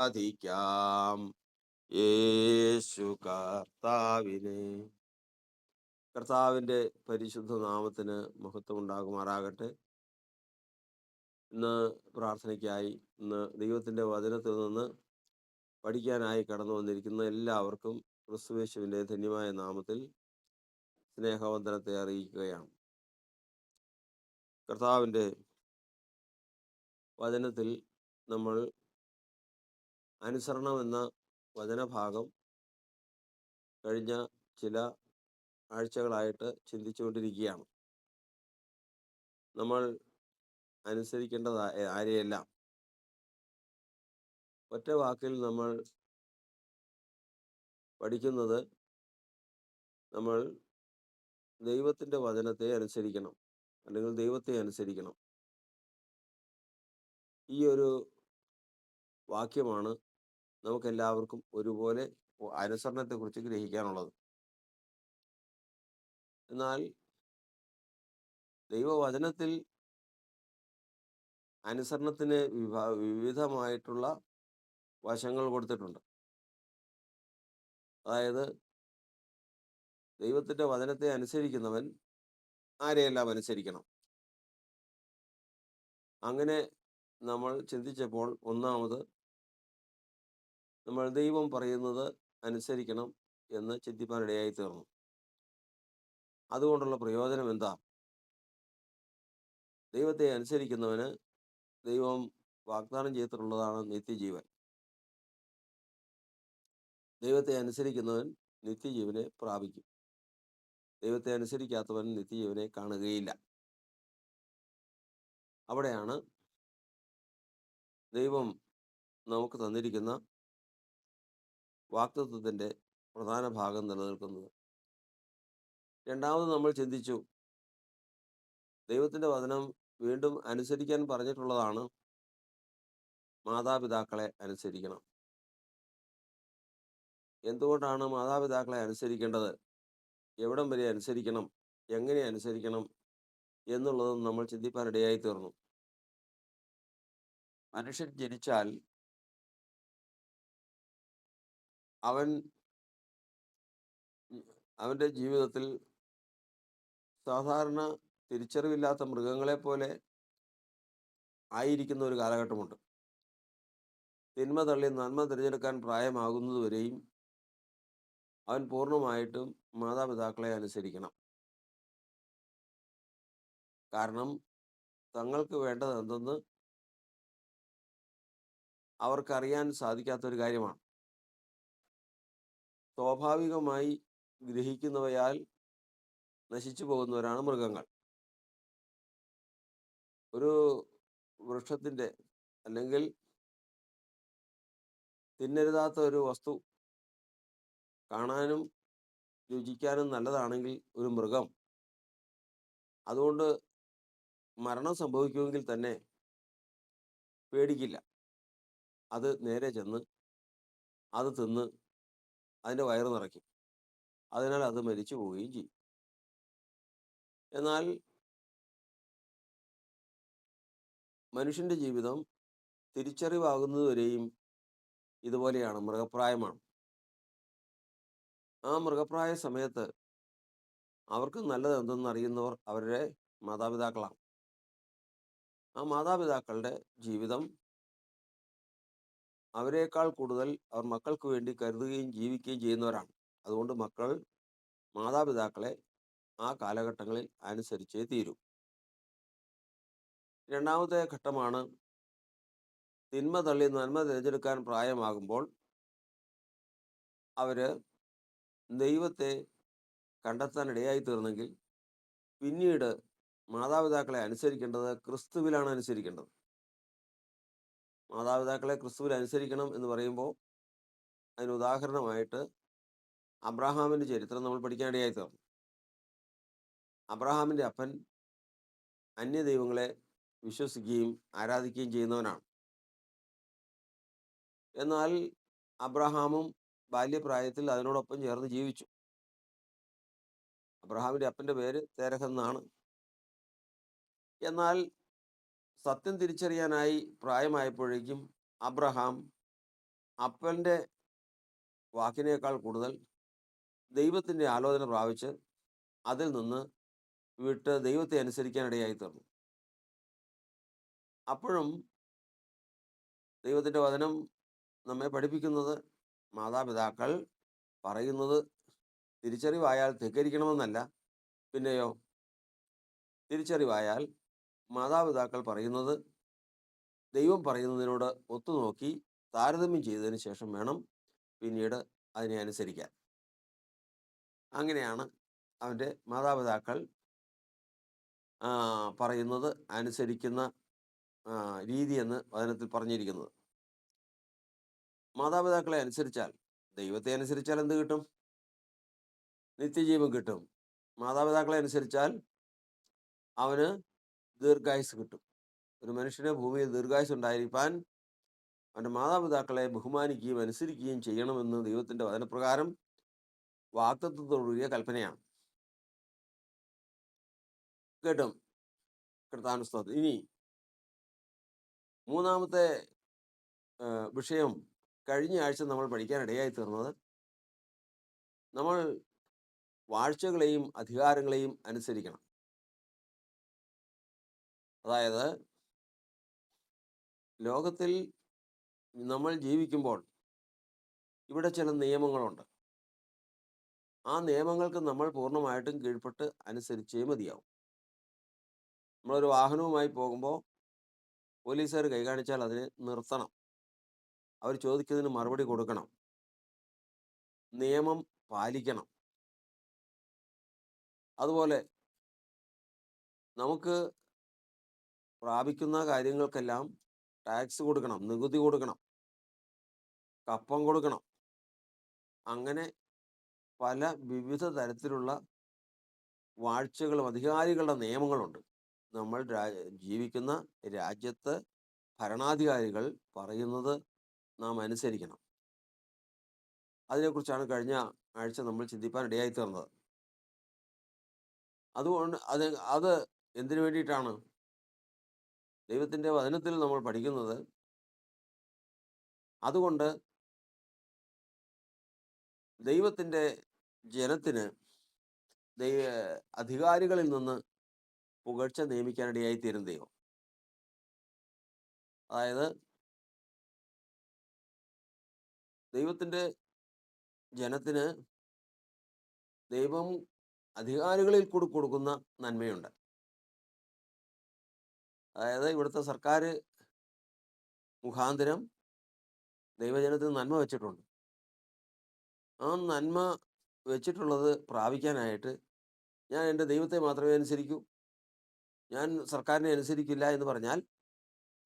ആരാധിക്കാം യേശു കർത്താവിനെ. കർത്താവിൻ്റെ പരിശുദ്ധ നാമത്തിന് മഹത്വം ഉണ്ടാകുമാറാകട്ടെ. ഇന്ന് പ്രാർത്ഥനയ്ക്കായി, ഇന്ന് ദൈവത്തിൻ്റെ വചനത്തിൽ നിന്ന് പഠിക്കാനായി കടന്നു വന്നിരിക്കുന്ന എല്ലാവർക്കും ക്രിസ്തുയേശുവിൻ്റെ ധന്യമായ നാമത്തിൽ സ്നേഹവന്ദനത്തെ അറിയിക്കുകയാണ്. കർത്താവിൻ്റെ വചനത്തിൽ നമ്മൾ അനുസരണം എന്ന വചനഭാഗം കഴിഞ്ഞ ചില ആഴ്ചകളായിട്ട് ചിന്തിച്ചുകൊണ്ടിരിക്കുകയാണ്. നമ്മൾ അനുസരിക്കേണ്ടത് ആരെയെല്ലാം. ഒറ്റ വാക്കിൽ നമ്മൾ പഠിക്കുന്നത്, നമ്മൾ ദൈവത്തിൻ്റെ വചനത്തെ അനുസരിക്കണം, അല്ലെങ്കിൽ ദൈവത്തെ അനുസരിക്കണം. ഈ ഒരു വാക്യമാണ് നമുക്കെല്ലാവർക്കും ഒരുപോലെ അനുസരണത്തെക്കുറിച്ച് ഗ്രഹിക്കാനുള്ളത്. എന്നാൽ ദൈവവചനത്തിൽ അനുസരണത്തിന് വിവിധമായിട്ടുള്ള വശങ്ങൾ കൊടുത്തിട്ടുണ്ട്. അതായത്, ദൈവത്തിൻ്റെ വചനത്തെ അനുസരിക്കുന്നവൻ ആരെയെല്ലാം അനുസരിക്കണം. അങ്ങനെ നമ്മൾ ചിന്തിച്ചപ്പോൾ, ഒന്നാമത് നമ്മൾ ദൈവം പറയുന്നത് അനുസരിക്കണം എന്ന് ചിന്തിപ്പാനിടയായി തീർന്നു. അതുകൊണ്ടുള്ള പ്രയോജനം എന്താ? ദൈവത്തെ അനുസരിക്കുന്നവന് ദൈവം വാഗ്ദാനം ചെയ്തിട്ടുള്ളതാണ് നിത്യജീവൻ. ദൈവത്തെ അനുസരിക്കുന്നവൻ നിത്യജീവനെ പ്രാപിക്കും. ദൈവത്തെ അനുസരിക്കാത്തവൻ നിത്യജീവനെ കാണുകയില്ല. അവിടെയാണ് ദൈവം നമുക്ക് തന്നിരിക്കുന്ന വാഗ്ദത്തത്തിൻ്റെ പ്രധാന ഭാഗം നിലനിൽക്കുന്നത്. രണ്ടാമത് നമ്മൾ ചിന്തിച്ചു, ദൈവത്തിൻ്റെ വചനം വീണ്ടും അനുസരിക്കാൻ പറഞ്ഞിട്ടുള്ളതാണ് മാതാപിതാക്കളെ അനുസരിക്കണം. എന്തുകൊണ്ടാണ് മാതാപിതാക്കളെ അനുസരിക്കേണ്ടത്, എവിടം വരെ അനുസരിക്കണം, എങ്ങനെ അനുസരിക്കണം എന്നുള്ളതും നമ്മൾ ചിന്തിപ്പാനിടയായി തീർന്നു. മനുഷ്യൻ ജനിച്ചാൽ അവൻ്റെ ജീവിതത്തിൽ സാധാരണ തിരിച്ചറിവില്ലാത്ത മൃഗങ്ങളെ പോലെ ആയിരിക്കുന്ന ഒരു കാലഘട്ടമുണ്ട്. തിന്മ തള്ളി നന്മ തിരഞ്ഞെടുക്കാൻ പ്രായമാകുന്നതുവരെയും അവൻ പൂർണ്ണമായിട്ടും മാതാപിതാക്കളെ അനുസരിക്കണം. കാരണം തങ്ങൾക്ക് വേണ്ടത് എന്തെന്ന് അവർക്കറിയാൻ സാധിക്കാത്തൊരു കാര്യമാണ്. സ്വാഭാവികമായി ഗ്രഹിക്കുന്നവയാൽ നശിച്ചു പോകുന്നവരാണ് മൃഗങ്ങൾ. ഒരു വൃക്ഷത്തിൻ്റെ, അല്ലെങ്കിൽ തിന്നരുതാത്ത ഒരു വസ്തു കാണാനും രുചിക്കാനും നല്ലതാണെങ്കിൽ ഒരു മൃഗം അതുകൊണ്ട് മരണം സംഭവിക്കുമെങ്കിൽ തന്നെ പേടിക്കില്ല. അത് നേരെ ചെന്ന് അത് തിന്ന് അതിൻ്റെ വയറ് നിറയ്ക്കും. അതിനാൽ അത് മരിച്ചു പോവുകയും ചെയ്യും. എന്നാൽ മനുഷ്യൻ്റെ ജീവിതം തിരിച്ചറിവാകുന്നതുവരെയും ഇതുപോലെയാണ്, മൃഗപ്രായമാണ്. ആ മൃഗപ്രായ സമയത്ത് അവർക്ക് നല്ലത് എന്തെന്ന് അറിയുന്നവർ അവരുടെ മാതാപിതാക്കളാണ്. ആ മാതാപിതാക്കളുടെ ജീവിതം അവരെക്കാൾ കൂടുതൽ അവർ മക്കൾക്ക് വേണ്ടി കരുതുകയും ജീവിക്കുകയും ചെയ്യുന്നവരാണ്. അതുകൊണ്ട് മക്കൾ മാതാപിതാക്കളെ ആ കാലഘട്ടങ്ങളിൽ അനുസരിച്ചേ തീരൂ. രണ്ടാമത്തെ ഘട്ടമാണ്, തിന്മ തള്ളി നന്മ തിരഞ്ഞെടുക്കാൻ പ്രായമാകുമ്പോൾ അവർ ദൈവത്തെ കണ്ടെത്താൻ ഇടയായി തീർന്നെങ്കിൽ പിന്നീട് മാതാപിതാക്കളെ അനുസരിക്കേണ്ടത് ക്രിസ്തുവിലാണ് അനുസരിക്കേണ്ടത്. മാതാപിതാക്കളെ ക്രിസ്തുവിൽ അനുസരിക്കണം എന്ന് പറയുമ്പോൾ അതിന് ഉദാഹരണമായിട്ട് അബ്രഹാമിൻ്റെ ചരിത്രം നമ്മൾ പഠിക്കാനിടയായി തീർന്നു. അബ്രഹാമിൻ്റെ അപ്പൻ അന്യദൈവങ്ങളെ വിശ്വസിക്കുകയും ആരാധിക്കുകയും ചെയ്യുന്നവനാണ്. എന്നാൽ അബ്രഹാമും ബാല്യപ്രായത്തിൽ അതിനോടൊപ്പം ചേർന്ന് ജീവിച്ചു. അബ്രഹാമിൻ്റെ അപ്പൻ്റെ പേര് തേരഹ് എന്നാണ്. എന്നാൽ സത്യം തിരിച്ചറിയാനായി പ്രായമായപ്പോഴേക്കും അബ്രഹാം അപ്പൻ്റെ വാക്കിനേക്കാൾ കൂടുതൽ ദൈവത്തിൻ്റെ ആലോചന പ്രാപിച്ച് അതിൽ നിന്ന് വിട്ട് ദൈവത്തെ അനുസരിക്കാനിടയായി തീർന്നു. അപ്പോഴും ദൈവത്തിൻ്റെ വചനം നമ്മെ പഠിപ്പിക്കുന്നത് മാതാപിതാക്കൾ പറയുന്നത് തിരിച്ചറിവായാൽ ധിക്കരിക്കണമെന്നല്ല, പിന്നെയോ തിരിച്ചറിവായാൽ മാതാപിതാക്കൾ പറയുന്നത് ദൈവം പറയുന്നതിനോട് ഒത്തുനോക്കി താരതമ്യം ചെയ്തതിന് ശേഷം വേണം പിന്നീട് അതിനെ അനുസരിക്കാൻ. അങ്ങനെയാണ് അവൻ്റെ മാതാപിതാക്കൾ പറയുന്നത് അനുസരിക്കുന്ന രീതിയെന്ന് വചനത്തിൽ പറഞ്ഞിരിക്കുന്നത്. മാതാപിതാക്കളെ അനുസരിച്ചാൽ, ദൈവത്തെ അനുസരിച്ചാൽ എന്ത് കിട്ടും? നിത്യജീവൻ കിട്ടും. മാതാപിതാക്കളെ അനുസരിച്ചാൽ അവന് ദീർഘായുസ് കിട്ടും. ഒരു മനുഷ്യന് ഭൂമിയിൽ ദീർഘായുസ് ഉണ്ടായിരിക്കാൻ അവൻ്റെ മാതാപിതാക്കളെ ബഹുമാനിക്കുകയും അനുസരിക്കുകയും ചെയ്യണമെന്ന് ദൈവത്തിൻ്റെ വചനപ്രകാരം വാഗ്ദത്തത്തോടുകൂടിയ കൽപ്പനയാണ്. കേട്ടും കർത്താനുസ്തോത്രം. ഇനി മൂന്നാമത്തെ വിഷയം കഴിഞ്ഞ ആഴ്ച നമ്മൾ പഠിക്കാനിടയായി തീർന്നത്, നമ്മൾ വാഴ്ചകളെയും അധികാരങ്ങളെയും അനുസരിക്കണം. അതായത് ലോകത്തിൽ നമ്മൾ ജീവിക്കുമ്പോൾ ഇവിടെ ചില നിയമങ്ങളുണ്ട്. ആ നിയമങ്ങൾക്ക് നമ്മൾ പൂർണ്ണമായിട്ടും കീഴ്പ്പെട്ട് അനുസരിച്ചേ മതിയാവും. നമ്മളൊരു വാഹനവുമായി പോകുമ്പോൾ പോലീസുകാർ കൈ കാണിച്ചാൽ അതിനെ നിർത്തണം. അവർ ചോദിക്കുന്നതിന് മറുപടി കൊടുക്കണം. നിയമം പാലിക്കണം. അതുപോലെ നമുക്ക് പ്രാപിക്കുന്ന കാര്യങ്ങൾക്കെല്ലാം ടാക്സ് കൊടുക്കണം, നികുതി കൊടുക്കണം, കപ്പം കൊടുക്കണം. അങ്ങനെ പല വിവിധ തരത്തിലുള്ള വാഴ്ചകളും അധികാരികളുടെ നിയമങ്ങളുണ്ട്. നമ്മൾ ജീവിക്കുന്ന രാജ്യത്ത് ഭരണാധികാരികൾ പറയുന്നത് നാം അനുസരിക്കണം. അതിനെക്കുറിച്ചാണ് കഴിഞ്ഞ ആഴ്ച നമ്മൾ ചിന്തിപ്പാനിടയായി തീർന്നത്. അതുകൊണ്ട് അത് എന്തിനു വേണ്ടിയിട്ടാണ്? ദൈവത്തിൻ്റെ വചനത്തിൽ നമ്മൾ പഠിക്കുന്നത്, അതുകൊണ്ട് ദൈവത്തിൻ്റെ ജനത്തിന് അധികാരികളിൽ നിന്ന് പുകഴ്ച നിയമിക്കാനിടയായി തീരും ദൈവം. അതായത് ദൈവത്തിൻ്റെ ജനത്തിന് ദൈവം അധികാരികളിൽ കൂടി കൊടുക്കുന്ന നന്മയുണ്ട്. അതായത് ഇവിടുത്തെ സർക്കാർ മുഖാന്തരം ദൈവജനത്തിന് നന്മ വെച്ചിട്ടുണ്ട്. ആ നന്മ വെച്ചിട്ടുള്ളത് പ്രാപിക്കാനായിട്ട് ഞാൻ എൻ്റെ ദൈവത്തെ മാത്രമേ അനുസരിക്കൂ, ഞാൻ സർക്കാരിനെ അനുസരിക്കില്ല എന്ന് പറഞ്ഞാൽ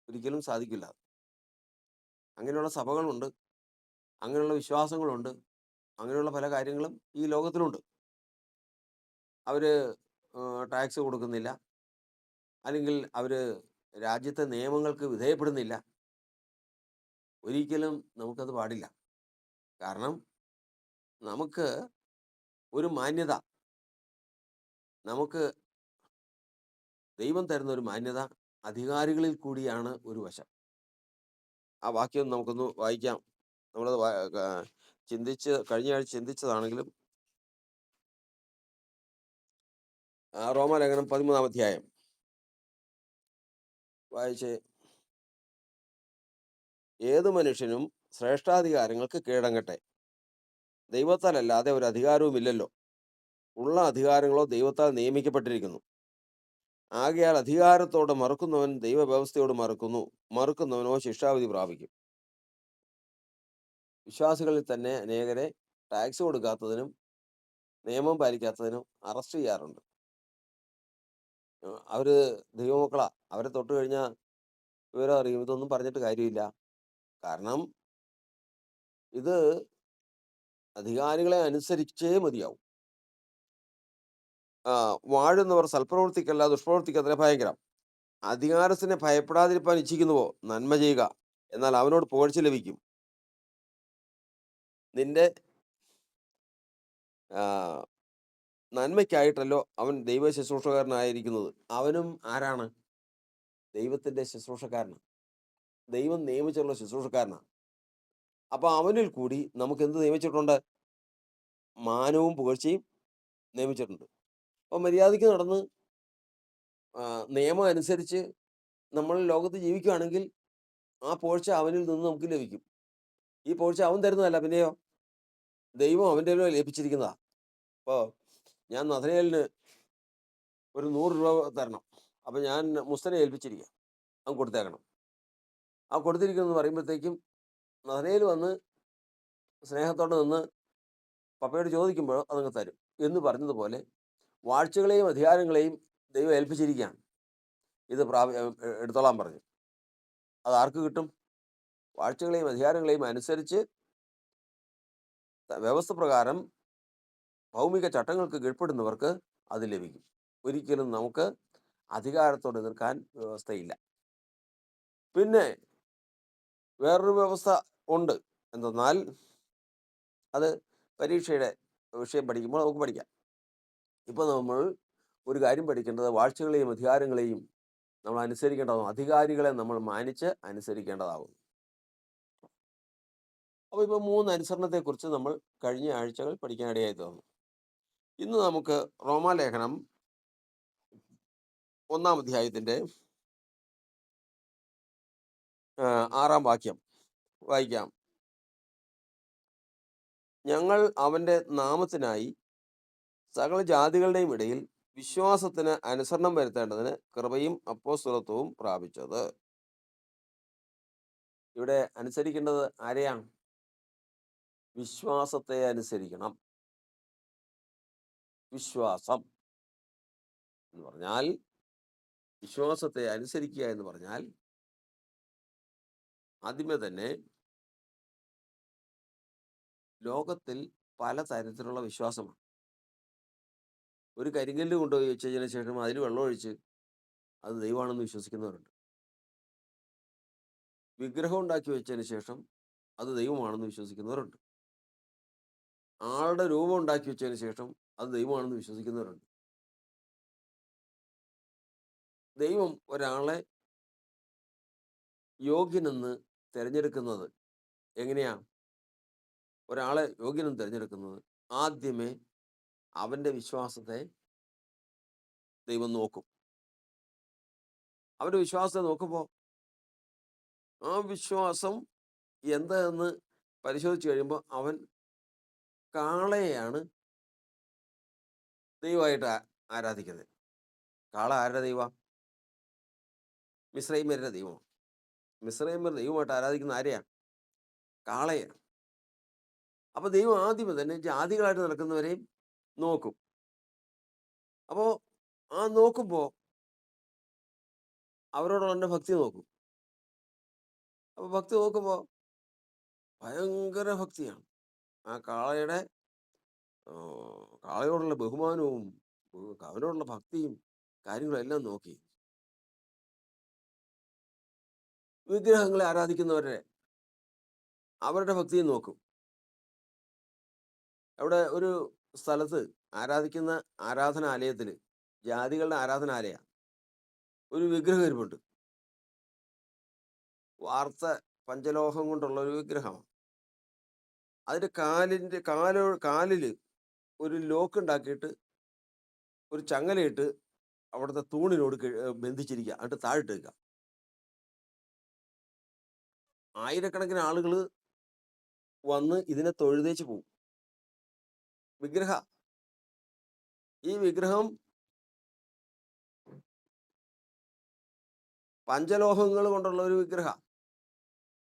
ഒരിക്കലും സാധിക്കില്ല. അങ്ങനെയുള്ള സഭകളുണ്ട്, അങ്ങനെയുള്ള വിശ്വാസങ്ങളുണ്ട്, അങ്ങനെയുള്ള പല കാര്യങ്ങളും ഈ ലോകത്തിലുണ്ട്. അവർ ടാക്സ് കൊടുക്കുന്നില്ല, അല്ലെങ്കിൽ അവർ രാജ്യത്തെ നിയമങ്ങൾക്ക് വിധേയപ്പെടുന്നില്ല. ഒരിക്കലും നമുക്കത് പാടില്ല. കാരണം നമുക്ക് ഒരു മാന്യത, നമുക്ക് ദൈവം തരുന്ന ഒരു മാന്യത അധികാരികളിൽ കൂടിയാണ് ഒരു വശം. ആ വാക്യം നമുക്കൊന്ന് വായിക്കാം. നമ്മളത് കഴിഞ്ഞ ആഴ്ച ചിന്തിച്ചതാണെങ്കിലും, റോമാലേഖനം 13-ാം അധ്യായം വായിച്ച്, ഏതു മനുഷ്യനും ശ്രേഷ്ഠാധികാരങ്ങൾക്ക് കീഴടങ്ങട്ടെ, ദൈവത്താലല്ലാതെ ഒരു അധികാരവുമില്ലല്ലോ. ഉള്ള അധികാരങ്ങളോ ദൈവത്താൽ നിയമിക്കപ്പെട്ടിരിക്കുന്നു. ആകയാൽ അധികാരത്തോടെ മറുക്കുന്നവൻ ദൈവവ്യവസ്ഥയോട് മറുക്കുന്നവനോ ശിക്ഷാവിധി പ്രാപിക്കും. വിശ്വാസികളിൽ തന്നെ അനേകരെ ടാക്സ് കൊടുക്കാത്തതിനും നിയമം പാലിക്കാത്തതിനും അറസ്റ്റ് ചെയ്യാറുണ്ട്. അവർ ദൈവമക്കളാ, അവരെ തൊട്ട് കഴിഞ്ഞാൽ വിവരം അറിയും. ഇതൊന്നും പറഞ്ഞിട്ട് കാര്യമില്ല. കാരണം ഇത് അധികാരികളെ അനുസരിച്ചേ മതിയാവും. വാഴുന്നവർ സൽപ്രവൃത്തിക്കല്ല ദുഷ്പ്രവൃത്തിക്കത്ര ഭയങ്കരം. അധികാരത്തിനെ ഭയപ്പെടാതിരിക്കാൻ ഇച്ഛിക്കുന്നുവോ? നന്മ ചെയ്യുക, എന്നാൽ അവനോട് പുകഴ്ച ലഭിക്കും. നിന്റെ നന്മയ്ക്കായിട്ടല്ലോ അവൻ ദൈവ ശുശ്രൂഷകാരനായിരിക്കുന്നത്. അവനും ആരാണ്? ദൈവത്തിൻ്റെ ശുശ്രൂഷക്കാരനാണ്. ദൈവം നിയമിച്ചുള്ള ശുശ്രൂഷക്കാരനാണ്. അപ്പോൾ അവനിൽ കൂടി നമുക്ക് എന്ത് നിയമിച്ചിട്ടുണ്ട്? മാനവും പുകഴ്ചയും നിയമിച്ചിട്ടുണ്ട്. അപ്പോൾ മര്യാദയ്ക്ക് നടന്ന് നിയമം അനുസരിച്ച് നമ്മൾ ലോകത്ത് ജീവിക്കുകയാണെങ്കിൽ ആ പുകഴ്ച അവനിൽ നിന്ന് നമുക്ക് ലഭിക്കും. ഈ പുകഴ്ച അവൻ തരുന്നതല്ല, പിന്നെയോ ദൈവം അവൻ്റെ ഏൽപ്പിച്ചിരിക്കുന്നതാ. ഇപ്പോൾ ഞാൻ നഥനയേലിന് ഒരു 100 രൂപ തരണം. അപ്പം ഞാൻ മുസ്തനെ ഏൽപ്പിച്ചിരിക്കുക, അവൻ കൊടുത്തേക്കണം. ആ കൊടുത്തിരിക്കുന്നെന്ന് പറയുമ്പോഴത്തേക്കും നഥനയേൽ വന്ന് സ്നേഹത്തോടെ നിന്ന് പപ്പയോട് ചോദിക്കുമ്പോൾ അതങ്ങ് തരും എന്ന് പറഞ്ഞതുപോലെ വാഴ്ചകളെയും അധികാരങ്ങളെയും ദൈവം ഏൽപ്പിച്ചിരിക്കുകയാണ്. ഇത് എടുത്തോളാൻ പറഞ്ഞു. അത് ആർക്ക് കിട്ടും? വാഴ്ചകളെയും അധികാരങ്ങളെയും അനുസരിച്ച് വ്യവസ്ഥ പ്രകാരം ഭൗമിക ചട്ടങ്ങൾക്ക് കീഴ്പ്പെടുന്നവർക്ക് അത് ലഭിക്കും. ഒരിക്കലും നമുക്ക് അധികാരത്തോട് എതിർക്കാൻ വ്യവസ്ഥയില്ല. പിന്നെ വേറൊരു വ്യവസ്ഥ ഉണ്ട്. എന്തെന്നാൽ അത് പരീക്ഷയുടെ വിഷയം പഠിക്കുമ്പോൾ നമുക്ക് പഠിക്കാം. ഇപ്പോൾ നമ്മൾ ഒരു കാര്യം പഠിക്കേണ്ടത് വാഴ്ചകളെയും അധികാരങ്ങളെയും നമ്മൾ അനുസരിക്കേണ്ടതാകും. അധികാരികളെ നമ്മൾ മാനിച്ച് അനുസരിക്കേണ്ടതാകും. അപ്പോൾ ഇപ്പോൾ 3 അനുസരണത്തെക്കുറിച്ച് നമ്മൾ കഴിഞ്ഞ ആഴ്ചകൾ പഠിക്കാനിടയായി തീർന്നു. ഇന്ന് നമുക്ക് റോമാലേഖനം 1-ാം അധ്യായത്തിൻ്റെ 6-ാം വാക്യം വായിക്കാം. ഞങ്ങൾ അവൻ്റെ നാമത്തിനായി സകല ജാതികളുടെയും ഇടയിൽ വിശ്വാസത്തിന് അനുസരണം വരുത്തേണ്ടതിന് കൃപയും അപ്പോസ്തലത്വവും പ്രാപിച്ചത്. ഇവിടെ അനുസരിക്കേണ്ടത് ആരെയാണ്? വിശ്വാസത്തെ അനുസരിക്കണം. വിശ്വാസം എന്ന് പറഞ്ഞാൽ, വിശ്വാസത്തെ അനുസരിക്കുക എന്ന് പറഞ്ഞാൽ ആദ്യമേ തന്നെ ലോകത്തിൽ പലതരത്തിലുള്ള വിശ്വാസമാണ്. ഒരു കരിങ്കല്ല് കൊണ്ടുപോയി വെച്ചതിന് ശേഷം അതിൽ വെള്ളമൊഴിച്ച് അത് ദൈവമാണെന്ന് വിശ്വസിക്കുന്നവരുണ്ട്. വിഗ്രഹം ഉണ്ടാക്കി വെച്ചതിന് ശേഷം അത് ദൈവമാണെന്ന് വിശ്വസിക്കുന്നവരുണ്ട്. ആളുടെ രൂപം ഉണ്ടാക്കി വെച്ചതിന് ശേഷം അത് ദൈവമാണെന്ന് വിശ്വസിക്കുന്നവരുണ്ട്. ദൈവം ഒരാളെ യോഗ്യനെന്ന് തിരഞ്ഞെടുക്കുന്നത് എങ്ങനെയാണ്? ഒരാളെ യോഗ്യനെന്ന് തിരഞ്ഞെടുക്കുന്നത് ആദ്യമേ അവൻ്റെ വിശ്വാസത്തെ ദൈവം നോക്കും. അവൻ്റെ വിശ്വാസത്തെ നോക്കുമ്പോൾ ആ വിശ്വാസം എന്തെന്ന് പരിശോധിച്ച് കഴിയുമ്പോൾ അവൻ കാളയെയാണ് ദൈവമായിട്ട് ആരാധിക്കുന്നത്. കാള ആരുടെ ദൈവം? മിസ്രൈമ്യരുടെ ദൈവമാണ്. മിസ്രൈമ്യർ ദൈവമായിട്ട് ആരാധിക്കുന്ന ആരെയാണ്? കാളയാണ്. അപ്പോൾ ദൈവം ആദ്യമേ തന്നെ ജാതികളായിട്ട് നടക്കുന്നവരെയും നോക്കും. അപ്പോൾ ആ നോക്കുമ്പോൾ അവരോടുള്ള എൻ്റെ ഭക്തി നോക്കും. അപ്പോൾ ഭക്തി നോക്കുമ്പോൾ ഭയങ്കര ഭക്തിയാണ്. ആ കാളയോടുള്ള ബഹുമാനവും അവനോടുള്ള ഭക്തിയും കാര്യങ്ങളെല്ലാം നോക്കി വിഗ്രഹങ്ങളെ ആരാധിക്കുന്നവരെ അവരുടെ ഭക്തിയും നോക്കും. അവിടെ ഒരു സ്ഥലത്ത് ആരാധിക്കുന്ന ആരാധനാലയത്തിൽ, ജാതികളുടെ ആരാധനാലയ, ഒരു വിഗ്രഹം ഇരിപ്പുണ്ട്. വാർത്ത പഞ്ചലോഹം കൊണ്ടുള്ള ഒരു വിഗ്രഹമാണ്. അതിൻ്റെ കാലിൽ ഒരു ലോക്ക് ഉണ്ടാക്കിയിട്ട് ഒരു ചങ്ങലയിട്ട് അവിടുത്തെ തൂണിനോട് ബന്ധിച്ചിരിക്കുക. എന്നിട്ട് താഴിട്ട് വെക്കുക. ആയിരക്കണക്കിന് ആളുകൾ വന്ന് ഇതിനെ തൊഴുതേച്ച് പോകും. ഈ വിഗ്രഹം പഞ്ചലോഹങ്ങൾ കൊണ്ടുള്ള ഒരു വിഗ്രഹ.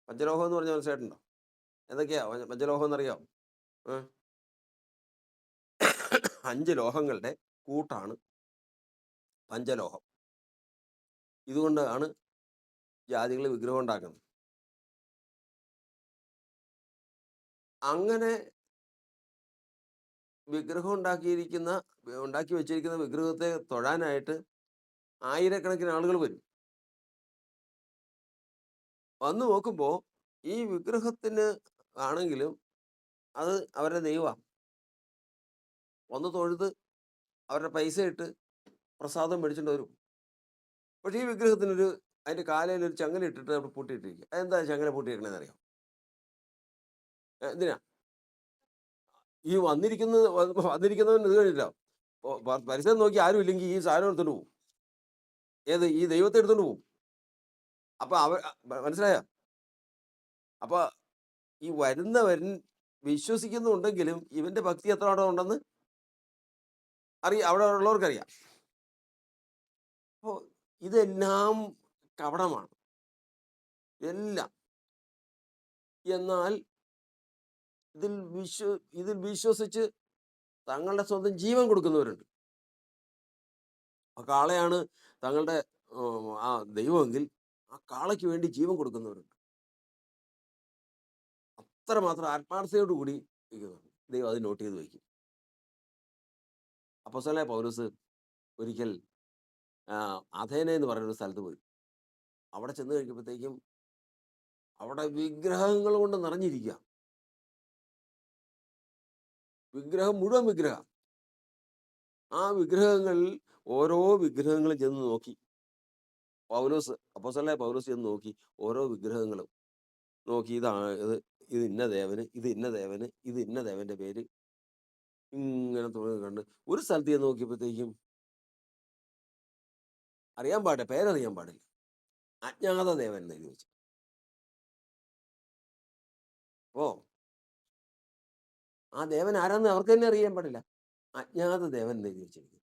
പഞ്ചലോഹം എന്ന് പറഞ്ഞാൽ മനസ്സിലായിട്ടുണ്ടോ? എന്തൊക്കെയാ പഞ്ചലോഹം എന്നറിയാം? 5 ലോഹങ്ങളുടെ കൂട്ടാണ് പഞ്ചലോഹം. ഇതുകൊണ്ടാണ് ജാതികൾ വിഗ്രഹം ഉണ്ടാക്കുന്നത്. അങ്ങനെ വിഗ്രഹം ഉണ്ടാക്കി വെച്ചിരിക്കുന്ന വിഗ്രഹത്തെ തൊഴാനായിട്ട് ആയിരക്കണക്കിന് ആളുകൾ വരും. വന്നു നോക്കുമ്പോൾ ഈ വിഗ്രഹത്തിന് ആണെങ്കിലും അത് അവരുടെ ദൈവമാണ്. ഒന്ന് തൊഴുത് അവരുടെ പൈസ ഇട്ട് പ്രസാദം മേടിച്ചിട്ട് വരും. പക്ഷേ ഈ വിഗ്രഹത്തിനൊരു അതിൻ്റെ കാലയിൽ ഒരു ചങ്ങല ഇട്ടിട്ട് അവിടെ പൂട്ടിയിട്ടിരിക്കുക. അതെന്താ ചങ്ങല പൂട്ടിയിരിക്കണേന്ന് അറിയാം? എന്തിനാ ഈ വന്നിരിക്കുന്നവൻ ഇത് കഴിഞ്ഞില്ല. പരിസരം നോക്കി ആരും ഇല്ലെങ്കിൽ ഈ സാധനം എടുത്തോണ്ട് പോകും. ഏത് ഈ ദൈവത്തെ എടുത്തോണ്ട് പോകും. അപ്പൊ മനസ്സിലായോ? അപ്പൊ ഈ വരുന്നവൻ വിശ്വസിക്കുന്നുണ്ടെങ്കിലും ഇവന്റെ ഭക്തി എത്രമാത്രം ഉണ്ടെന്ന് അവിടെ ഉള്ളവർക്കറിയാം. അപ്പോ ഇതെല്ലാം കപടമാണ് എല്ലാം. എന്നാൽ ഇതിൽ വിശ്വസിച്ച് തങ്ങളുടെ സ്വന്തം ജീവൻ കൊടുക്കുന്നവരുണ്ട്. ആ കാളയാണ് തങ്ങളുടെ ആ ദൈവമെങ്കിൽ ആ കാളയ്ക്ക് വേണ്ടി ജീവൻ കൊടുക്കുന്നവരുണ്ട്. അത്രമാത്രം ആത്മാർത്ഥതയോട് കൂടി ഇരിക്കുന്നവരുണ്ട്. ദൈവം അത് നോട്ട് ചെയ്ത് വയ്ക്കും. അപ്പോസ്തലനായ പൗലോസ് ഒരിക്കൽ അഥേന എന്ന് പറയുന്ന ഒരു സ്ഥലത്ത് പോയി. അവിടെ ചെന്ന് കഴിക്കുമ്പോഴത്തേക്കും അവിടെ വിഗ്രഹങ്ങൾ കൊണ്ട് നിറഞ്ഞിരിക്കുക. മുഴുവൻ വിഗ്രഹം. ആ വിഗ്രഹങ്ങളിൽ ഓരോ വിഗ്രഹങ്ങളും ചെന്ന് നോക്കി. അപ്പോസ്തലനായ പൗലോസ് ചെന്ന് നോക്കി. ഓരോ വിഗ്രഹങ്ങളും നോക്കി. ഇത് ഇന്ന ദേവന്, ഇത് ഇന്ന ദേവന്, ഇത് ഇന്ന ദേവന്റെ പേര്, ഇങ്ങനെ തുടങ്ങി കണ്ട് ഒരു സ്ഥലത്ത് ചെന്ന് നോക്കിയപ്പോഴത്തേക്കും പേരറിയാൻ പാടില്ല. അജ്ഞാത ദേവൻ എന്ന് എഴുതി വെച്ചു. ഓ ആ ദേവൻ ആരാന്ന് അവർക്ക് തന്നെ അറിയാൻ പാടില്ല. അജ്ഞാത ദേവൻ എന്ന് എഴുതി വെച്ചിരിക്കുന്നു.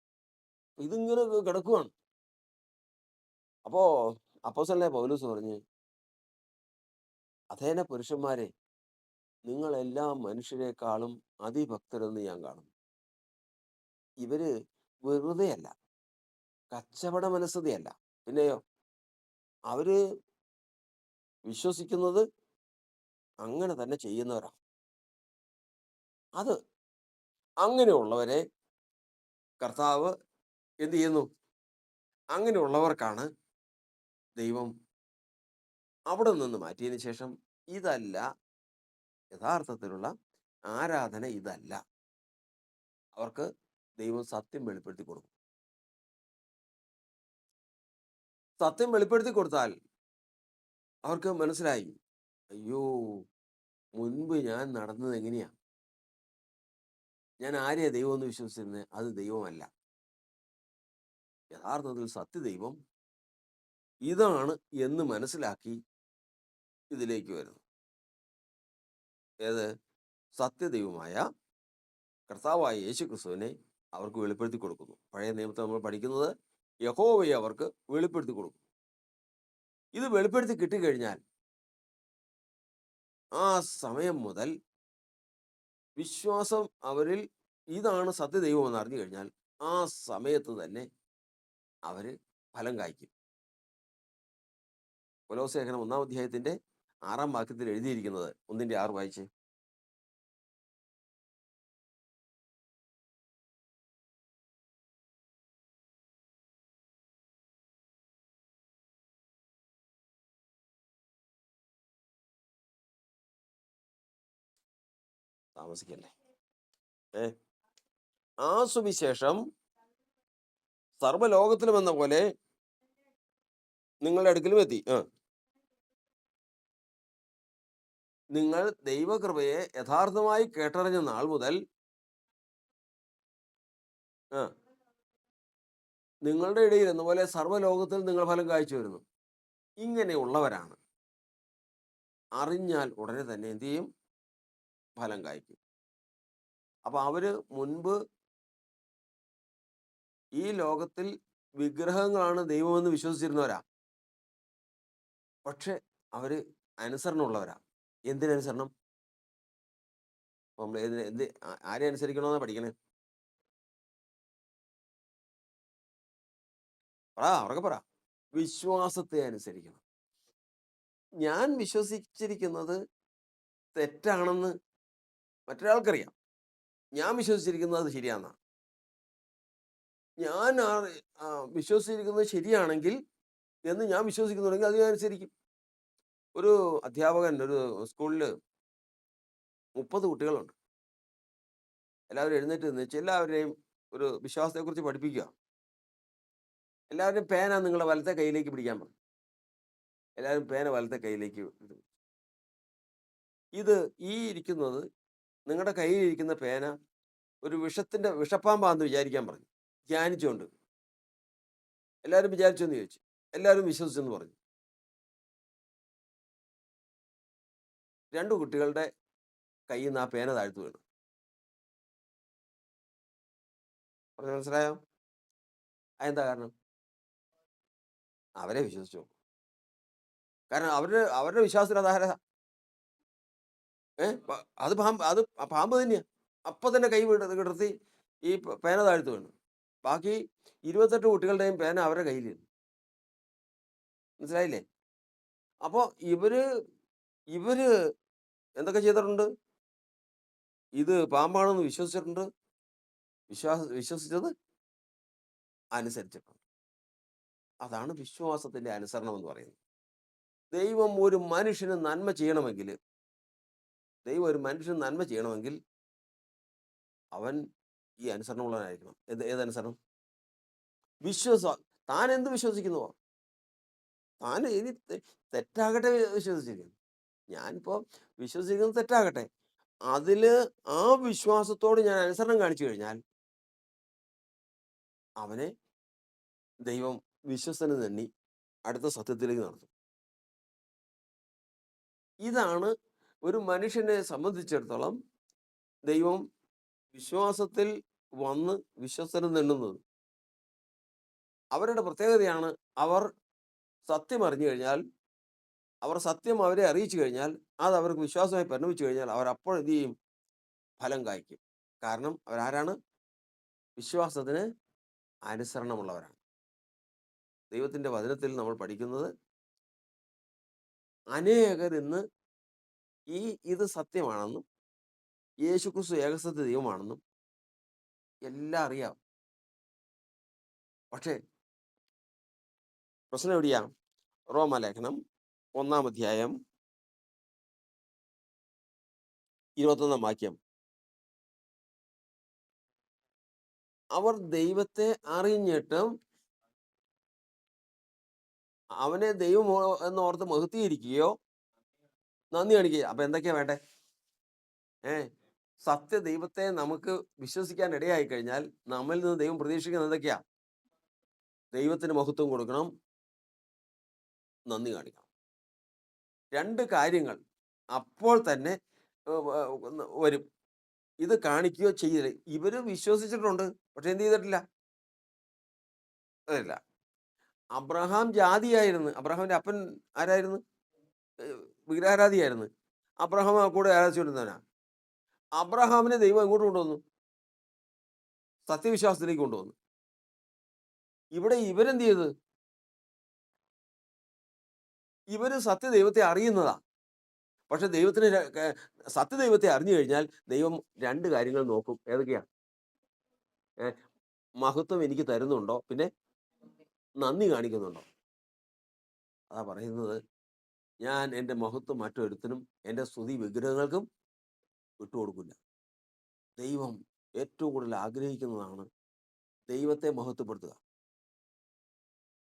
ഇതിങ്ങനെ കിടക്കുവാണ്. അപ്പോ അപ്പോസ്തലനായ പൗലോസ് പറഞ്ഞ്, അഥേന പുരുഷന്മാരെ, നിങ്ങളെല്ലാ മനുഷ്യരെക്കാളും അതിഭക്തരെന്ന് ഞാൻ കാണുന്നു. ഇവര് വെറുതെ അല്ല, കച്ചവട മനസ്സതയല്ല, പിന്നെയോ അവര് വിശ്വസിക്കുന്നത് അങ്ങനെ തന്നെ ചെയ്യുന്നവരാ. അത് അങ്ങനെയുള്ളവരെ കർത്താവ് എന്ത് ചെയ്യുന്നു? അങ്ങനെയുള്ളവർക്കാണ് ദൈവം അവിടെ നിന്ന് മാറ്റിയതിന് ശേഷം ഇതല്ല യഥാർത്ഥത്തിലുള്ള ആരാധന, ഇതല്ല. അവർക്ക് ദൈവം സത്യം വെളിപ്പെടുത്തി കൊടുക്കും. സത്യം വെളിപ്പെടുത്തി കൊടുത്താൽ അവർക്ക് മനസ്സിലായി, അയ്യോ, മുൻപ് ഞാൻ നടന്നത് എങ്ങനെയാ, ഞാൻ ആരെയാ ദൈവം എന്ന് വിശ്വസിച്ചിരുന്നത്, അത് ദൈവമല്ല. യഥാർത്ഥത്തിൽ സത്യദൈവം ഇതാണ് എന്ന് മനസ്സിലാക്കി ഇതിലേക്ക് വരുന്നു. ഏത്? സത്യദൈവമായ കർത്താവായ യേശു ക്രിസ്തുവിനെ അവർക്ക് വെളിപ്പെടുത്തി കൊടുക്കുന്നു. പഴയ നിയമത്തിൽ നമ്മൾ പഠിക്കുന്നത് യഹോവയെ അവർക്ക് വെളിപ്പെടുത്തി കൊടുക്കും. ഇത് വെളിപ്പെടുത്തി കിട്ടിക്കഴിഞ്ഞാൽ ആ സമയം മുതൽ വിശ്വാസം അവരിൽ ഇതാണ് സത്യദൈവം എന്ന് അറിഞ്ഞു കഴിഞ്ഞാൽ ആ സമയത്ത് തന്നെ അവര് ഫലം കായ്ക്കും. കൊലോസ്യലേഖനം 1-ാം അധ്യായത്തിന്റെ 6-ാം വാക്യത്തിൽ എഴുതിയിരിക്കുന്നത് 1-ന്റെ 6 വായിച്ച്. താമസിക്കല്ലേ. ആ സുവിശേഷം സർവ്വലോകത്തിലും എന്ന പോലെ നിങ്ങളുടെ അടുക്കലും എത്തി. നിങ്ങൾ ദൈവകൃപയെ യഥാർത്ഥമായി കേട്ടറിഞ്ഞ നാൾ മുതൽ നിങ്ങളുടെ ഇടയിൽ എന്ന പോലെ സർവ്വലോകത്തിൽ നിങ്ങൾ ഫലം കാഴ്ച വരുന്നു. ഇങ്ങനെയുള്ളവരാണ് അറിഞ്ഞാൽ ഉടനെ തന്നെ എന്ത് ചെയ്യും? ഫലം കായ്ക്കും. അപ്പൊ അവര് മുൻപ് ഈ ലോകത്തിൽ വിഗ്രഹങ്ങളാണ് ദൈവമെന്ന് വിശ്വസിച്ചിരുന്നവരാ. പക്ഷെ അവര് അനുസരണമുള്ളവരാ. എന്തിനനുസരണം? നമ്മൾ ആരെ അനുസരിക്കണമെന്നാ പഠിക്കണേ? ഉറക്കെ പറ. വിശ്വാസത്തെ അനുസരിക്കണം. ഞാൻ വിശ്വസിച്ചിരിക്കുന്നത് തെറ്റാണെന്ന് മറ്റൊരാൾക്കറിയാം. ഞാൻ വിശ്വസിച്ചിരിക്കുന്നത് അത് ശരിയാണെന്നാ. ഞാൻ വിശ്വസിച്ചിരിക്കുന്നത് ശരിയാണെങ്കിൽ എന്ന് ഞാൻ വിശ്വസിക്കുന്നുണ്ടെങ്കിൽ അത് ഞാൻ അനുസരിക്കും. ഒരു അധ്യാപകൻ ഒരു സ്കൂളിൽ 30 കുട്ടികളുണ്ട്. എല്ലാവരും എഴുന്നേറ്റ് നിന്നിച്ച് എല്ലാവരെയും ഒരു വിശ്വാസത്തെക്കുറിച്ച് പഠിപ്പിക്കുക. എല്ലാവരുടെയും പേന നിങ്ങളുടെ വലത്തെ കയ്യിലേക്ക് പിടിക്കാൻ പറഞ്ഞു. എല്ലാവരും പേന വലത്തെ കയ്യിലേക്ക് ഇത് ഈ ഇരിക്കുന്നത് നിങ്ങളുടെ കയ്യിലിരിക്കുന്ന പേന ഒരു വിഷപ്പാമ്പാന്ന് വിചാരിക്കാൻ പറഞ്ഞു. ധ്യാനിച്ചുകൊണ്ട്. എല്ലാവരും വിചാരിച്ചോന്ന് ചോദിച്ചു. എല്ലാവരും വിശ്വസിച്ചെന്ന് പറഞ്ഞു. 2 കുട്ടികളുടെ കയ്യിൽ നിന്ന് ആ പേന താഴ്ത്തു വീണു. പറഞ്ഞത് മനസ്സിലായോ? അതെന്താ കാരണം? അവരെ വിശ്വസിച്ചു. കാരണം അവരുടെ വിശ്വാസത്തിൽ അതാരാ? അത് പാമ്പ് തന്നെയാ. അപ്പൊ തന്നെ കൈ കിടത്തി ഈ പേന താഴ്ത്തു വീണു. ബാക്കി 28 കുട്ടികളുടെയും പേന അവരുടെ കയ്യിലിരുന്നു. മനസ്സിലായില്ലേ? അപ്പോ ഇവര് എന്തൊക്കെ ചെയ്തിട്ടുണ്ട്? ഇത് പാമ്പാണെന്ന് വിശ്വസിച്ചിട്ടുണ്ട്. വിശ്വസിച്ചത് അനുസരിച്ചിട്ടുണ്ട്. അതാണ് വിശ്വാസത്തിന്റെ അനുസരണം എന്ന് പറയുന്നത്. ദൈവം ഒരു മനുഷ്യന് നന്മ ചെയ്യണമെങ്കിൽ അവൻ ഈ അനുസരണമുള്ളവനായിരിക്കണം. ഏതനുസരണം? താൻ എന്ത് വിശ്വസിക്കുന്നുവോ, താൻ ഇനി തെറ്റാകട്ടെ വിശ്വസിച്ചിരിക്കുന്നു. ഞാനിപ്പോ വിശ്വസിക്കുന്നത് തെറ്റാകട്ടെ, അതില് ആ വിശ്വാസത്തോട് ഞാൻ അനുസരണം കാണിച്ചു കഴിഞ്ഞാൽ അവനെ ദൈവം വിശ്വസന തന്നെ അടുത്ത സത്യത്തിലേക്ക് നടത്തും. ഇതാണ് ഒരു മനുഷ്യനെ സംബന്ധിച്ചിടത്തോളം ദൈവം വിശ്വാസത്തിൽ വന്ന് വിശ്വസനം നേടുന്നത്. അവരുടെ പ്രത്യേകതയാണ്, അവർ സത്യം അറിഞ്ഞു കഴിഞ്ഞാൽ, അവർ സത്യം അവരെ അറിയിച്ചു കഴിഞ്ഞാൽ, അത് അവർക്ക് വിശ്വാസമായി പരിണമിച്ചു കഴിഞ്ഞാൽ അവർ അപ്പോൾ എന്ത് ചെയ്യും? ഫലം കായ്ക്കും. കാരണം അവരാരാണ്? വിശ്വാസത്തിന് അനുസരണമുള്ളവരാണ്. ദൈവത്തിന്റെ വചനത്തിൽ നമ്മൾ പഠിക്കുന്നത്, അനേകർ ഇന്ന് ഇത് സത്യമാണെന്നും യേശുക്രിസ്തു ഏകസത്യ ദൈവമാണെന്നും എല്ലാം അറിയാം. പക്ഷേ പ്രശ്നം എവിടെയാ? റോമാലേഖനം 1-ാം അധ്യായം 21-ാം വാക്യം. അവർ ദൈവത്തെ അറിഞ്ഞിട്ടും അവനെ ദൈവം എന്നോർത്ത് മഹത്വീകരിക്കുകയോ നന്ദി കാണിക്കുകയോ. അപ്പൊ എന്തൊക്കെയാ വേണ്ടേ? സത്യ ദൈവത്തെ നമുക്ക് വിശ്വസിക്കാൻ ഇടയായി കഴിഞ്ഞാൽ നമ്മളിൽ നിന്ന് ദൈവം പ്രതീക്ഷിക്കുന്നത് എന്തൊക്കെയാ? ദൈവത്തിന് മഹത്വം കൊടുക്കണം, നന്ദി കാണിക്കണം. 2 കാര്യങ്ങൾ അപ്പോൾ തന്നെ വരും. ഇത് കാണിക്കുകയോ ചെയ്യില്ല. ഇവര് വിശ്വസിച്ചിട്ടുണ്ട്, പക്ഷെ എന്ത് ചെയ്തിട്ടില്ല? അതല്ല. അബ്രഹാം ജാതിയായിരുന്നു. അബ്രഹാമിന്റെ അപ്പൻ ആരായിരുന്നു? വിഗ്രഹാരാധിയായിരുന്നു. അബ്രഹാം കൂടെ ആരാധിച്ചുകൊണ്ടിരുന്നവനാ. അബ്രഹാമിനെ ദൈവം എങ്ങോട്ട് കൊണ്ടുവന്നു? സത്യവിശ്വാസത്തിലേക്ക് കൊണ്ടുവന്നു. ഇവിടെ ഇവരെന്ത് ചെയ്ത്? ഇവര് സത്യദൈവത്തെ അറിയുന്നതാ. പക്ഷെ സത്യദൈവത്തെ അറിഞ്ഞു കഴിഞ്ഞാൽ ദൈവം 2 കാര്യങ്ങൾ നോക്കും. ഏതൊക്കെയാ? മഹത്വം എനിക്ക് തരുന്നുണ്ടോ, പിന്നെ നന്ദി കാണിക്കുന്നുണ്ടോ. അതാ പറയുന്നത്, ഞാൻ എൻ്റെ മഹത്വം മറ്റൊരുത്തനും എൻ്റെ സ്തുതി വിഗ്രഹങ്ങൾക്കും വിട്ടുകൊടുക്കില്ല. ദൈവം ഏറ്റവും കൂടുതൽ ആഗ്രഹിക്കുന്നതാണ് ദൈവത്തെ മഹത്വപ്പെടുത്തുക.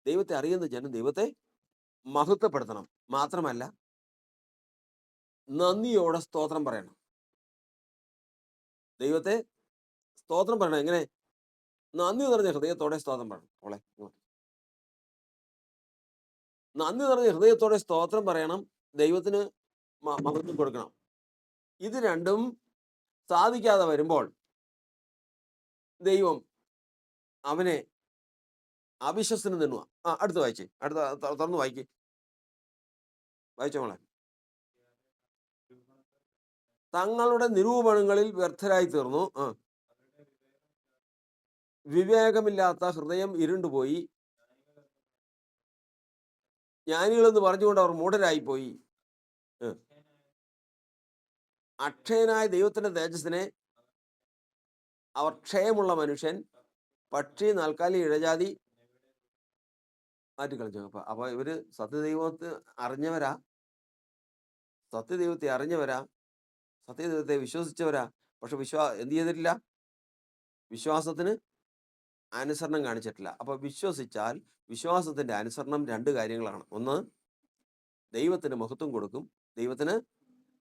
ദൈവത്തെ അറിയുന്ന ജനം ദൈവത്തെ മഹത്വപ്പെടുത്തണം. മാത്രമല്ല, നന്ദിയോടെ സ്തോത്രം പറയണം. ദൈവത്തെ സ്തോത്രം പറയണം. എങ്ങനെ? നന്ദി നിറഞ്ഞ ഹൃദയത്തോടെ സ്തോത്രം പറയണം. നന്ദി നിറഞ്ഞ ഹൃദയത്തോടെ സ്തോത്രം പറയണം. ദൈവത്തിന് മഹത്വം കൊടുക്കണം. ഇത് രണ്ടും സാധിക്കാതെ വരുമ്പോൾ ദൈവം അവനെ അവിശ്വസനം തന്നുക. അടുത്ത് വായിച്ചേ, തുറന്ന് വായിച്ചോ മോളെ. തങ്ങളുടെ നിരൂപണങ്ങളിൽ വ്യർത്ഥരായി തീർന്നു. വിവേകമില്ലാത്ത ഹൃദയം ഇരുണ്ടുപോയി. ജ്ഞാനികളെന്ന് പറഞ്ഞുകൊണ്ട് അവർ മൂഢരായിപ്പോയി. അക്ഷയനായ ദൈവത്തിന്റെ തേജസ്സിനെ അവർ ക്ഷയമുള്ള മനുഷ്യൻ, പക്ഷി, നാൽക്കാലി, ഇഴജാതി മാറ്റിക്കളിച്ചു. അപ്പൊ ഇവര് സത്യദൈവത്തെ അറിഞ്ഞവരാ, സത്യദൈവത്തെ വിശ്വസിച്ചവരാ. പക്ഷെ എന്ത് ചെയ്തിട്ടില്ല? വിശ്വാസത്തിന് അനുസരണം കാണിച്ചിട്ടില്ല. അപ്പൊ വിശ്വസിച്ചാൽ വിശ്വാസത്തിന്റെ അനുസരണം 2 കാര്യങ്ങളാണ്. ഒന്ന്, ദൈവത്തിന് മഹത്വം കൊടുക്കും, ദൈവത്തിന്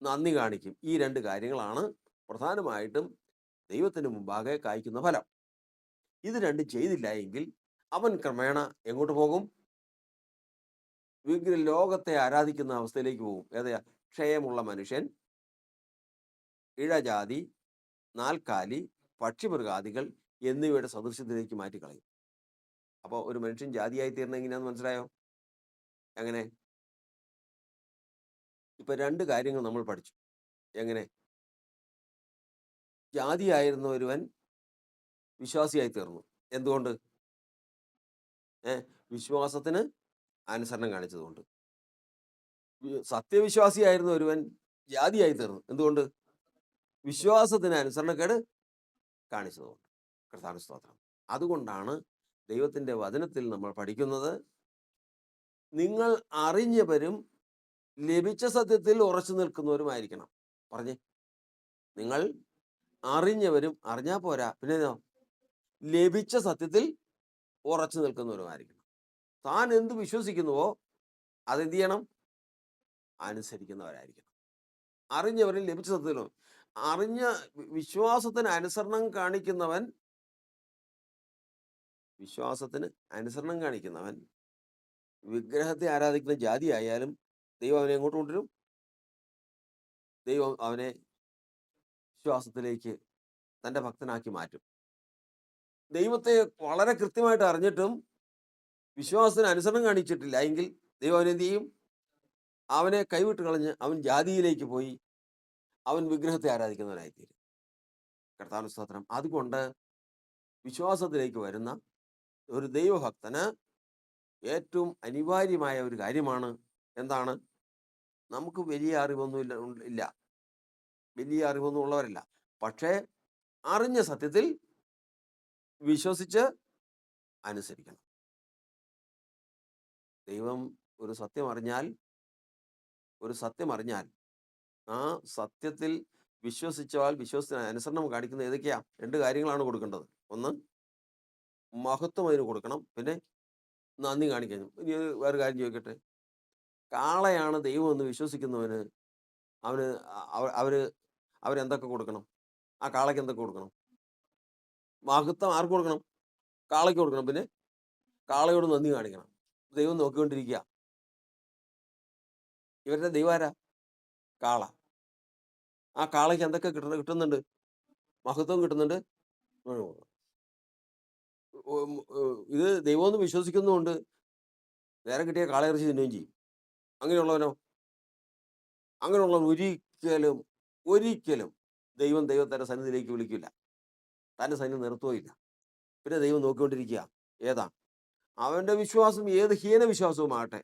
നന്ദി കാണിക്കും. ഈ രണ്ട് കാര്യങ്ങളാണ് പ്രധാനമായിട്ടും ദൈവത്തിന് മുമ്പാകെ കായ്ക്കുന്ന ഫലം. ഇത് രണ്ടും ചെയ്തില്ല എങ്കിൽ അവൻ ക്രമേണ എങ്ങോട്ട് പോകും? ലോകത്തെ ആരാധിക്കുന്ന അവസ്ഥയിലേക്ക് പോകും. ഏതാ? ക്ഷയമുള്ള മനുഷ്യൻ, ഇഴജാതി, നാൽക്കാലി, പക്ഷിമൃഗാദികൾ എന്നിവയുടെ സദൃശ്യത്തിലേക്ക് മാറ്റിക്കളയും. അപ്പോൾ ഒരു മനുഷ്യൻ ജാതിയായി തീർന്ന എങ്ങനെയാണെന്ന് മനസ്സിലായോ? എങ്ങനെ? ഇപ്പൊ രണ്ട് കാര്യങ്ങൾ നമ്മൾ പഠിച്ചു. എങ്ങനെ? ജാതിയായിരുന്ന ഒരുവൻ വിശ്വാസിയായി തീർന്നു. എന്തുകൊണ്ട്? വിശ്വാസത്തിന് അനുസരണം കാണിച്ചതുകൊണ്ട്. സത്യവിശ്വാസിയായിരുന്ന ഒരുവൻ ജാതിയായി തീർന്നു. എന്തുകൊണ്ട്? വിശ്വാസത്തിന് അനുസരണക്കേട് കാണിച്ചതുകൊണ്ട്. കർത്താവിന് സ്തോത്രം. അതുകൊണ്ടാണ് ദൈവത്തിൻ്റെ വചനത്തിൽ നമ്മൾ പഠിക്കുന്നത്, നിങ്ങൾ അറിഞ്ഞവരും ലഭിച്ച സത്യത്തിൽ ഉറച്ചു നിൽക്കുന്നവരുമായിരിക്കണം. പറഞ്ഞേ, നിങ്ങൾ അറിഞ്ഞവരും, അറിഞ്ഞാൽ പോരാ, പിന്നെ ലഭിച്ച സത്യത്തിൽ ഉറച്ചു നിൽക്കുന്നവരുമായിരിക്കണം. താൻ എന്ത് വിശ്വസിക്കുന്നുവോ അതെന്ത് ചെയ്യണം? അനുസരിക്കുന്നവരായിരിക്കണം. അറിഞ്ഞവരും ലഭിച്ച സത്യത്തിലും അറിഞ്ഞ വിശ്വാസത്തിന് അനുസരണം കാണിക്കുന്നവൻ വിഗ്രഹത്തെ ആരാധിക്കുന്ന ജാതി ആയാലും ദൈവം അവനെ എങ്ങോട്ട് കൊണ്ടുവരും? ദൈവം അവനെ വിശ്വാസത്തിലേക്ക് തൻ്റെ ഭക്തനാക്കി മാറ്റും. ദൈവത്തെ വളരെ കൃത്യമായിട്ട് അറിഞ്ഞിട്ടും വിശ്വാസത്തിന് അനുസരണം കാണിച്ചിട്ടില്ല എങ്കിൽ ദൈവം അവനെന്ത് ചെയ്യും? അവനെ കൈവിട്ട് കളഞ്ഞ് അവൻ ജാതിയിലേക്ക് പോയി അവൻ വിഗ്രഹത്തെ ആരാധിക്കുന്നവനായിത്തീരും. കർത്താവിന് സ്തോത്രം. അതുകൊണ്ട് വിശ്വാസത്തിലേക്ക് വരുന്ന ഒരു ദൈവഭക്തന് ഏറ്റവും അനിവാര്യമായ ഒരു കാര്യമാണ് എന്താണ്? നമുക്ക് വലിയ അറിവൊന്നും ഇല്ല, വലിയ അറിവൊന്നും ഉള്ളവരല്ല. പക്ഷേ അറിഞ്ഞ സത്യത്തിൽ വിശ്വസിച്ച് അനുസരിക്കണം. ദൈവം ഒരു സത്യം അറിഞ്ഞാൽ ആ സത്യത്തിൽ വിശ്വസിച്ചാൽ വിശ്വസത്തിന് അനുസരണം കാണിക്കുന്ന ഏതൊക്കെയാ? രണ്ട് കാര്യങ്ങളാണ് കൊടുക്കേണ്ടത്. ഒന്ന്, മഹത്വം അതിന് കൊടുക്കണം. പിന്നെ നന്ദി കാണിക്കണം. ഇനി വേറെ കാര്യം ചോദിക്കട്ടെ, കാളയാണ് ദൈവം എന്ന് വിശ്വസിക്കുന്നവന് അവരെന്തൊക്കെ കൊടുക്കണം? ആ കാളയ്ക്ക് എന്തൊക്കെ കൊടുക്കണം? മഹത്വം ആർക്ക് കൊടുക്കണം? കാളയ്ക്ക് കൊടുക്കണം. പിന്നെ കാളയോട് നന്ദി കാണിക്കണം. ദൈവം നോക്കിക്കൊണ്ടിരിക്കുക. ഇവരുടെ ദൈവം ആരാ? കാള. ആ കാളയ്ക്ക് എന്തൊക്കെ കിട്ടുന്നുണ്ട്? മഹത്വം കിട്ടുന്നുണ്ട്. ഇത് ദൈവമെന്ന് വിശ്വസിക്കുന്നുമുണ്ട്. നേരെ കിട്ടിയ കാളയിറച്ചി തിന്നുകയും ചെയ്യും. അങ്ങനെയുള്ളവൻ ഒരിക്കലും ദൈവം ദൈവത്തിൻ്റെ സന്നിധിയിലേക്ക് വിളിക്കില്ല. തൻ്റെ സന്നിധി നിർത്തുകയില്ല. പിന്നെ ദൈവം നോക്കിക്കൊണ്ടിരിക്കുക. ഏതാ? അവൻ്റെ വിശ്വാസം ഏത് ഹീന വിശ്വാസവുമാകട്ടെ,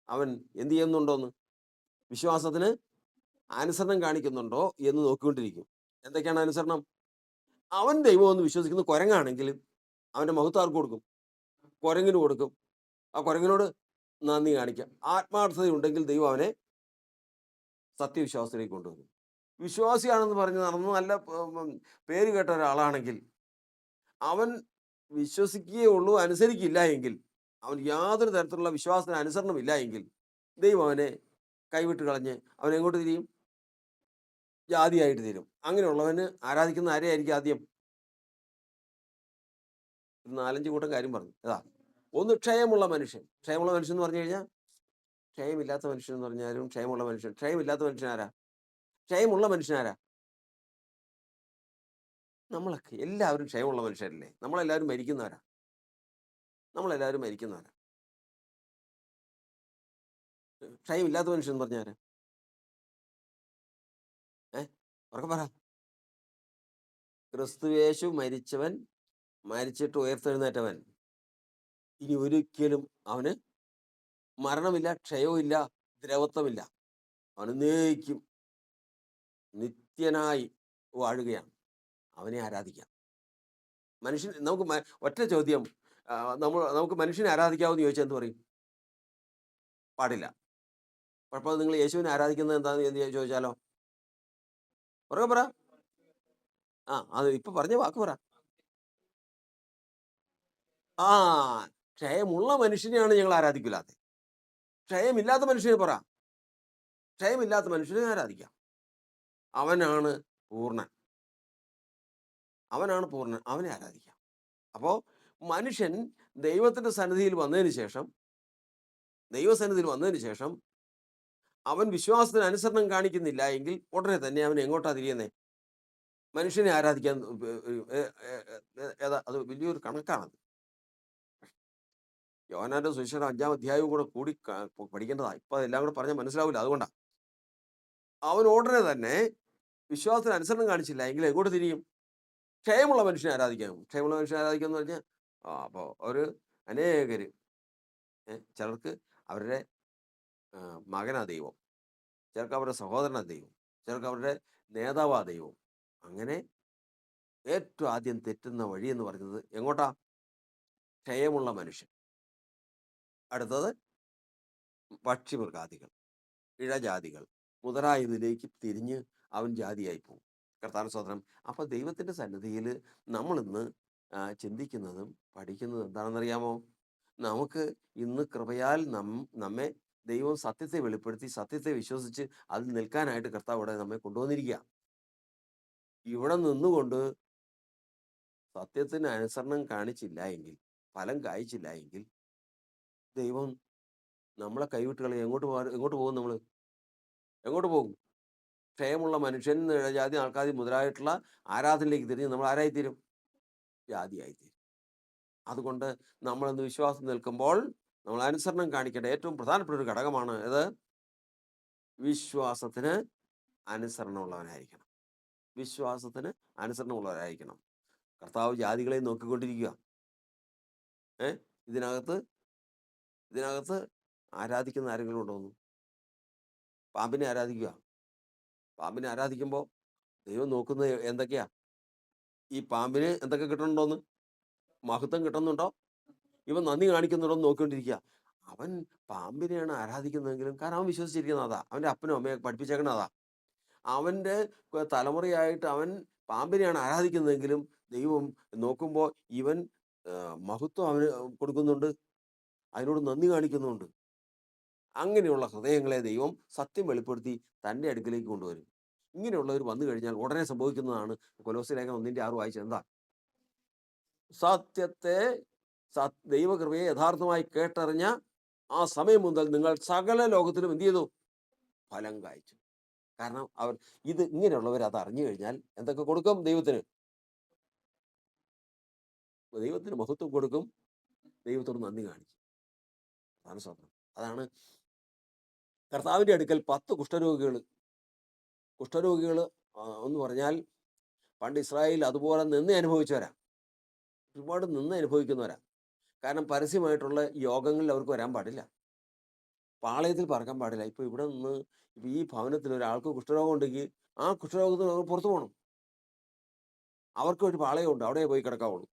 അവൻ എന്ത് ചെയ്യുന്നുണ്ടോന്ന്, വിശ്വാസത്തിന് അനുസരണം കാണിക്കുന്നുണ്ടോ എന്ന് നോക്കിക്കൊണ്ടിരിക്കും. എന്തൊക്കെയാണ് അനുസരണം? അവൻ ദൈവം എന്ന് വിശ്വസിക്കുന്ന കുരങ്ങാണെങ്കിലും അവൻ്റെ മഹത്വം ആർക്ക് കൊടുക്കും? കുരങ്ങിന് കൊടുക്കും. ആ കുരങ്ങിനോട് നന്ദി കാണിക്കാം. ആത്മാർത്ഥതയുണ്ടെങ്കിൽ ദൈവം അവനെ സത്യവിശ്വാസത്തിലേക്ക് കൊണ്ടുവരും. വിശ്വാസിയാണെന്ന് പറഞ്ഞ് നടന്ന് നല്ല പേര് കേട്ട ഒരാളാണെങ്കിൽ അവൻ വിശ്വസിക്കുകയുള്ളൂ, അനുസരിക്കില്ല എങ്കിൽ, അവൻ യാതൊരു തരത്തിലുള്ള വിശ്വാസത്തിന് അനുസരണമില്ല എങ്കിൽ ദൈവം അവനെ കൈവിട്ട് കളഞ്ഞ് അവൻ എങ്ങോട്ട് തിരിയും? ജാതിയായിട്ട് തീരും. അങ്ങനെയുള്ളവന് ആരാധിക്കുന്ന ആരെയായിരിക്കും ആദ്യം? 4-5 കൂട്ടം കാര്യം പറഞ്ഞു. ഏതാ? ഒന്ന്, ക്ഷയമുള്ള മനുഷ്യൻ. ക്ഷയമുള്ള മനുഷ്യൻ എന്ന് പറഞ്ഞു കഴിഞ്ഞാൽ, ക്ഷയമില്ലാത്ത മനുഷ്യൻ എന്ന് പറഞ്ഞാലും ക്ഷയമുള്ള മനുഷ്യൻ. ക്ഷയമില്ലാത്ത മനുഷ്യനാരാ? ക്ഷയമുള്ള മനുഷ്യനാരാ? നമ്മളൊക്കെ എല്ലാവരും ക്ഷയമുള്ള മനുഷ്യരല്ലേ? നമ്മളെല്ലാവരും മരിക്കുന്നവരാ. ക്ഷയമില്ലാത്ത മനുഷ്യൻ എന്ന് പറഞ്ഞാരാ? ഉറക്കെ പറ. ക്രിസ്തുയേശു മരിച്ചിട്ട് ഉയർത്തെഴുന്നേറ്റവൻ ഇനി ഒരിക്കലും അവന് മരണമില്ല, ക്ഷയവുമില്ല, ദ്രവത്വമില്ല. അവന് എന്നേക്കും നിത്യനായി വാഴുകയാണ്. അവനെ ആരാധിക്കാം. നമുക്ക് ഒറ്റ ചോദ്യം, നമുക്ക് മനുഷ്യനെ ആരാധിക്കാമെന്ന് ചോദിച്ചാൽ എന്ത് പറയും? പാടില്ല. അപ്പോൾ നിങ്ങൾ യേശുവിനെ ആരാധിക്കുന്നത് എന്താണെന്ന് ചോദിച്ചാലോ? ഉറക്കെ പറ. അത് ഇപ്പൊ പറഞ്ഞ വാക്ക് പറ. ക്ഷയമുള്ള മനുഷ്യനെയാണ് ഞങ്ങൾ ആരാധിക്കില്ലാത്തത്. ക്ഷയമില്ലാത്ത മനുഷ്യനെ പറ. ക്ഷയമില്ലാത്ത മനുഷ്യനെ ആരാധിക്കാം. അവനാണ് പൂർണ്ണൻ. അവനാണ് പൂർണ്ണൻ. അവനെ ആരാധിക്കാം. അപ്പോൾ മനുഷ്യൻ ദൈവത്തിൻ്റെ സന്നിധിയിൽ വന്നതിന് ശേഷം, ദൈവസന്നിധിയിൽ വന്നതിന് ശേഷം അവൻ വിശ്വാസത്തിന് അനുസരണം കാണിക്കുന്നില്ല എങ്കിൽ ഉടനെ തന്നെ അവൻ എങ്ങോട്ടാ തിരിയുന്നേ? മനുഷ്യനെ ആരാധിക്കാൻ ഏതാ അത് വലിയൊരു കണക്കാണത്. യോഹന്നാന്റെ സുവിശേഷം 5-ാം അധ്യായവും കൂടെ കൂടി പഠിക്കേണ്ടതാ. ഇപ്പൊ എല്ലാം കൂടെ പറഞ്ഞാൽ മനസ്സിലാവില്ല. അതുകൊണ്ടാ അവൻ ഉടനെ തന്നെ വിശ്വാസത്തിന് അനുസരണം കാണിച്ചില്ല എങ്കിൽ എങ്ങോട്ട് തിരിയും? ക്ഷയമുള്ള മനുഷ്യനെ ആരാധിക്കാം. ക്ഷയമുള്ള മനുഷ്യനെ ആരാധിക്കുക എന്ന് പറഞ്ഞാൽ അപ്പോൾ ഒരു അനേകര് ചിലർക്ക് അവരുടെ മകനാ ദൈവം, ചിലർക്ക് അവരുടെ സഹോദരനാ ദൈവം, ചിലർക്ക് അവരുടെ നേതാവാ ദൈവം. അങ്ങനെ ഏറ്റവും ആദ്യം തെറ്റുന്ന വഴി എന്ന് പറയുന്നത് എങ്ങോട്ടാ? ക്ഷയമുള്ള മനുഷ്യൻ. അടുത്തത് പക്ഷിമൃഗാദികൾ, ഇഴജാതികൾ മുതലായതിലേക്ക് തിരിഞ്ഞ് അവൻ ജാതിയായി പോകും. കർത്താവിന് സ്തോത്രം. അപ്പോൾ ദൈവത്തിൻ്റെ സന്നിധിയിൽ നമ്മളിന്ന് ചിന്തിക്കുന്നതും പഠിക്കുന്നതും എന്താണെന്നറിയാമോ? നമുക്ക് ഇന്ന് കൃപയാൽ നമ്മെ ദൈവം സത്യത്തെ വെളിപ്പെടുത്തി സത്യത്തെ വിശ്വസിച്ച് അതിൽ നിൽക്കാനായിട്ട് കർത്താവ് ഇവിടെ നമ്മെ കൊണ്ടുവന്നിരിക്കുക. ഇവിടെ നിന്നുകൊണ്ട് സത്യത്തിന് അനുസരണം കാണിച്ചില്ല എങ്കിൽ, ഫലം കായ്ച്ചില്ല എങ്കിൽ ദൈവം നമ്മളെ കൈവിട്ടുകളെ എങ്ങോട്ട് പോകും? നമ്മൾ എങ്ങോട്ട് പോകും? ക്ഷയമുള്ള മനുഷ്യൻ, ജാതി, ആൾക്കാർ മുതലായിട്ടുള്ള ആരാധനയിലേക്ക് തിരിഞ്ഞ് നമ്മൾ ആരായിത്തീരും? ജാതിയായിത്തീരും. അതുകൊണ്ട് നമ്മളിന്ന് വിശ്വാസം നിൽക്കുമ്പോൾ നമ്മൾ അനുസരണം കാണിക്കേണ്ട ഏറ്റവും പ്രധാനപ്പെട്ട ഒരു ഘടകമാണ് ഇത്. വിശ്വാസത്തിന് അനുസരണമുള്ളവനായിരിക്കണം. വിശ്വാസത്തിന് അനുസരണമുള്ളവരായിരിക്കണം. കർത്താവ് ജാതികളെ നോക്കിക്കൊണ്ടിരിക്കുക. ഇതിനകത്ത് ആരാധിക്കുന്ന ആരെങ്കിലും ഉണ്ടോന്ന്? പാമ്പിനെ ആരാധിക്കുക. പാമ്പിനെ ആരാധിക്കുമ്പോൾ ദൈവം നോക്കുന്നത് എന്തൊക്കെയാ? ഈ പാമ്പിന് എന്തൊക്കെ കിട്ടണുണ്ടോന്ന്? മഹത്വം കിട്ടുന്നുണ്ടോ? ഇവൻ നന്ദി കാണിക്കുന്നുണ്ടോ എന്ന് നോക്കിക്കൊണ്ടിരിക്കുക. അവൻ പാമ്പിനെയാണ് ആരാധിക്കുന്നതെങ്കിലും, കാരണം അവൻ വിശ്വസിച്ചിരിക്കുന്ന അതാ, അവൻ്റെ അപ്പനും അമ്മയൊക്കെ പഠിപ്പിച്ചേക്കണ അതാ. അവൻ്റെ തലമുറയായിട്ട് അവൻ പാമ്പിനെയാണ് ആരാധിക്കുന്നതെങ്കിലും ദൈവം നോക്കുമ്പോൾ ഇവൻ മഹത്വം അവന് കൊടുക്കുന്നുണ്ട്, അതിനോട് നന്ദി കാണിക്കുന്നുണ്ട്. അങ്ങനെയുള്ള ഹൃദയങ്ങളെ ദൈവം സത്യം വെളിപ്പെടുത്തി തൻ്റെ അടുക്കിലേക്ക് കൊണ്ടുവരും. ഇങ്ങനെയുള്ളവർ വന്നു കഴിഞ്ഞാൽ ഉടനെ സംഭവിക്കുന്നതാണ് കൊലോസ്യ ലേഖനം 1:6 വായിച്ചത്. എന്താ? സത്യത്തെ, ദൈവകൃപയെ യഥാർത്ഥമായി കേട്ടറിഞ്ഞ ആ സമയം മുതൽ നിങ്ങൾ സകല ലോകത്തിലും എന്ത് ചെയ്തു? ഫലം കായ്ച്ചു. കാരണം അവർ ഇങ്ങനെയുള്ളവർ അത് അറിഞ്ഞു കഴിഞ്ഞാൽ എന്തൊക്കെ കൊടുക്കും? ദൈവത്തിന് മഹത്വം കൊടുക്കും, ദൈവത്തോട് നന്ദി കാണിക്കും. അതാണ് സ്വന്തം. അതാണ് കർത്താവിൻ്റെ അടുക്കൽ 10 കുഷ്ഠരോഗികൾ എന്ന് പറഞ്ഞാൽ പണ്ട് ഇസ്രായേൽ അതുപോലെ നിന്ന് അനുഭവിച്ചവരാ. ഒരുപാട് നിന്ന് അനുഭവിക്കുന്നവരാ. കാരണം പരസ്യമായിട്ടുള്ള യോഗങ്ങളിൽ അവർക്ക് വരാൻ പാടില്ല, പാളയത്തിൽ പറക്കാൻ പാടില്ല. ഇപ്പൊ ഇവിടെ നിന്ന് ഈ ഭവനത്തിൽ ഒരാൾക്ക് കുഷ്ഠരോഗം ഉണ്ടെങ്കിൽ ആ കുഷ്ഠരോഗത്തിന് അവർ പുറത്തു പോകണം. അവർക്ക് ഒരു പാളയമുണ്ട്, അവിടെ പോയി കിടക്കാവുള്ളൂ.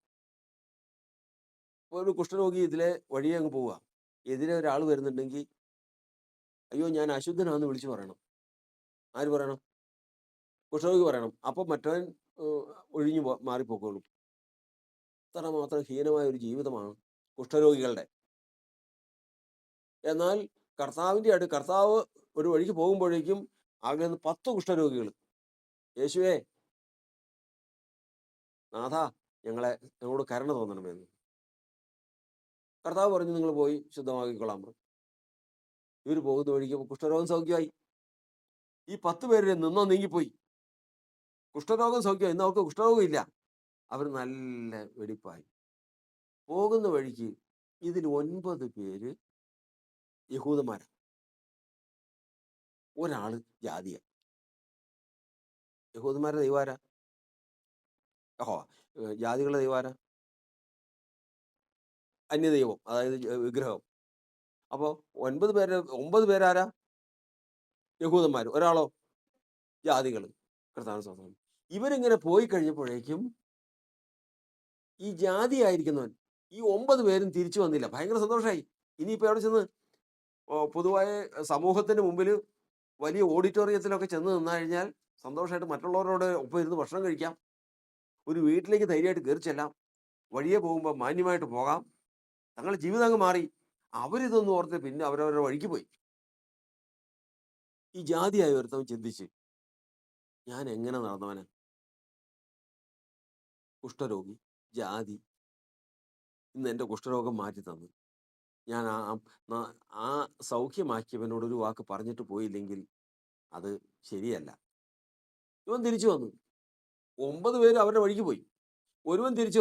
ഒരു കുഷ്ഠരോഗി ഇതിലെ വഴിയെ അങ്ങ് പോവുക, എതിരെ ഒരാൾ വരുന്നുണ്ടെങ്കിൽ അയ്യോ ഞാൻ അശുദ്ധനാന്ന് വിളിച്ചു പറയണം. ആര് പറയണം? കുഷ്ഠരോഗി പറയണം. അപ്പം മറ്റവൻ ഒഴിഞ്ഞു മാറിപ്പോക്കോളും. അത്രമാത്രം ഹീനമായ ഒരു ജീവിതമാണ് കുഷ്ഠരോഗികളുടെ. എന്നാൽ കർത്താവ് ഒരു വഴിക്ക് പോകുമ്പോഴേക്കും അവിടെ നിന്ന് 10 കുഷ്ഠരോഗികൾ, യേശുവേ നാഥ ഞങ്ങളോട് കരുണ തോന്നണമെന്ന്. കർത്താവ് പറഞ്ഞു നിങ്ങൾ പോയി ശുദ്ധമാക്കിക്കൊള്ളാൻ പറഞ്ഞു. ഇവർ പോകുന്ന വഴിക്ക് കുഷ്ഠരോഗം സൗഖ്യമായി. ഈ 10 പേര് നിന്നോ നീങ്ങിപ്പോയി. കുഷ്ഠരോഗം സൗഖ്യമായി. ഇന്ന് അവർക്ക് കുഷ്ഠരോഗം ഇല്ല. അവർ നല്ല വെടിപ്പായി. പോകുന്ന വഴിക്ക് ഇതിൽ 9 പേര് യഹൂദന്മാരാ, ഒരാള് ജാതിയ. യഹൂദന്മാരുടെ ദൈവാരാ? ജാതികളുടെ ദൈവാരാ? അന്യദൈവം, അതായത് വിഗ്രഹം. അപ്പോൾ 9 പേരാരാ? യഹൂദന്മാർ. ഒരാളോ? ജാതികൾ. കർത്താവിന് സ്തോത്രം. ഇവരിങ്ങനെ പോയി കഴിഞ്ഞപ്പോഴേക്കും ഈ ജാതി ആയിരിക്കുന്നവൻ ഈ 9 പേരും തിരിച്ചു വന്നില്ല. ഭയങ്കര സന്തോഷമായി. ഇനിയിപ്പോൾ എവിടെ ചെന്ന് പൊതുവായ സമൂഹത്തിന് മുമ്പിൽ വലിയ ഓഡിറ്റോറിയത്തിലൊക്കെ ചെന്ന് നിന്നു കഴിഞ്ഞാൽ സന്തോഷമായിട്ട് മറ്റുള്ളവരോട് ഒപ്പം ഇരുന്ന് ഭക്ഷണം കഴിക്കാം, ഒരു വീട്ടിലേക്ക് ധൈര്യമായിട്ട് കയറി ചെല്ലാം, വഴിയെ പോകുമ്പോൾ മാന്യമായിട്ട് പോകാം. തങ്ങളുടെ ജീവിതം അങ്ങ് മാറി. അവരിതൊന്നും ഓർത്ത് പിന്നെ അവരവരുടെ വഴിക്ക് പോയി. ഈ ജാതിയായ ഒരുത്തവൻ ചിന്തിച്ച്, ഞാൻ എങ്ങനെ നടന്നവന്? കുഷ്ഠരോഗി, ജാതി, ഇന്ന് എൻ്റെ കുഷ്ഠരോഗം മാറ്റി തന്നു. ഞാൻ ആ സൗഖ്യമാക്കിയവനോട് ഒരു വാക്ക് പറഞ്ഞിട്ട് പോയില്ലെങ്കിൽ അത് ശരിയല്ല. ഇവൻ തിരിച്ചു വന്നു. 9 പേര് അവരുടെ വഴിക്ക് പോയി. ഒരുവൻ തിരിച്ചു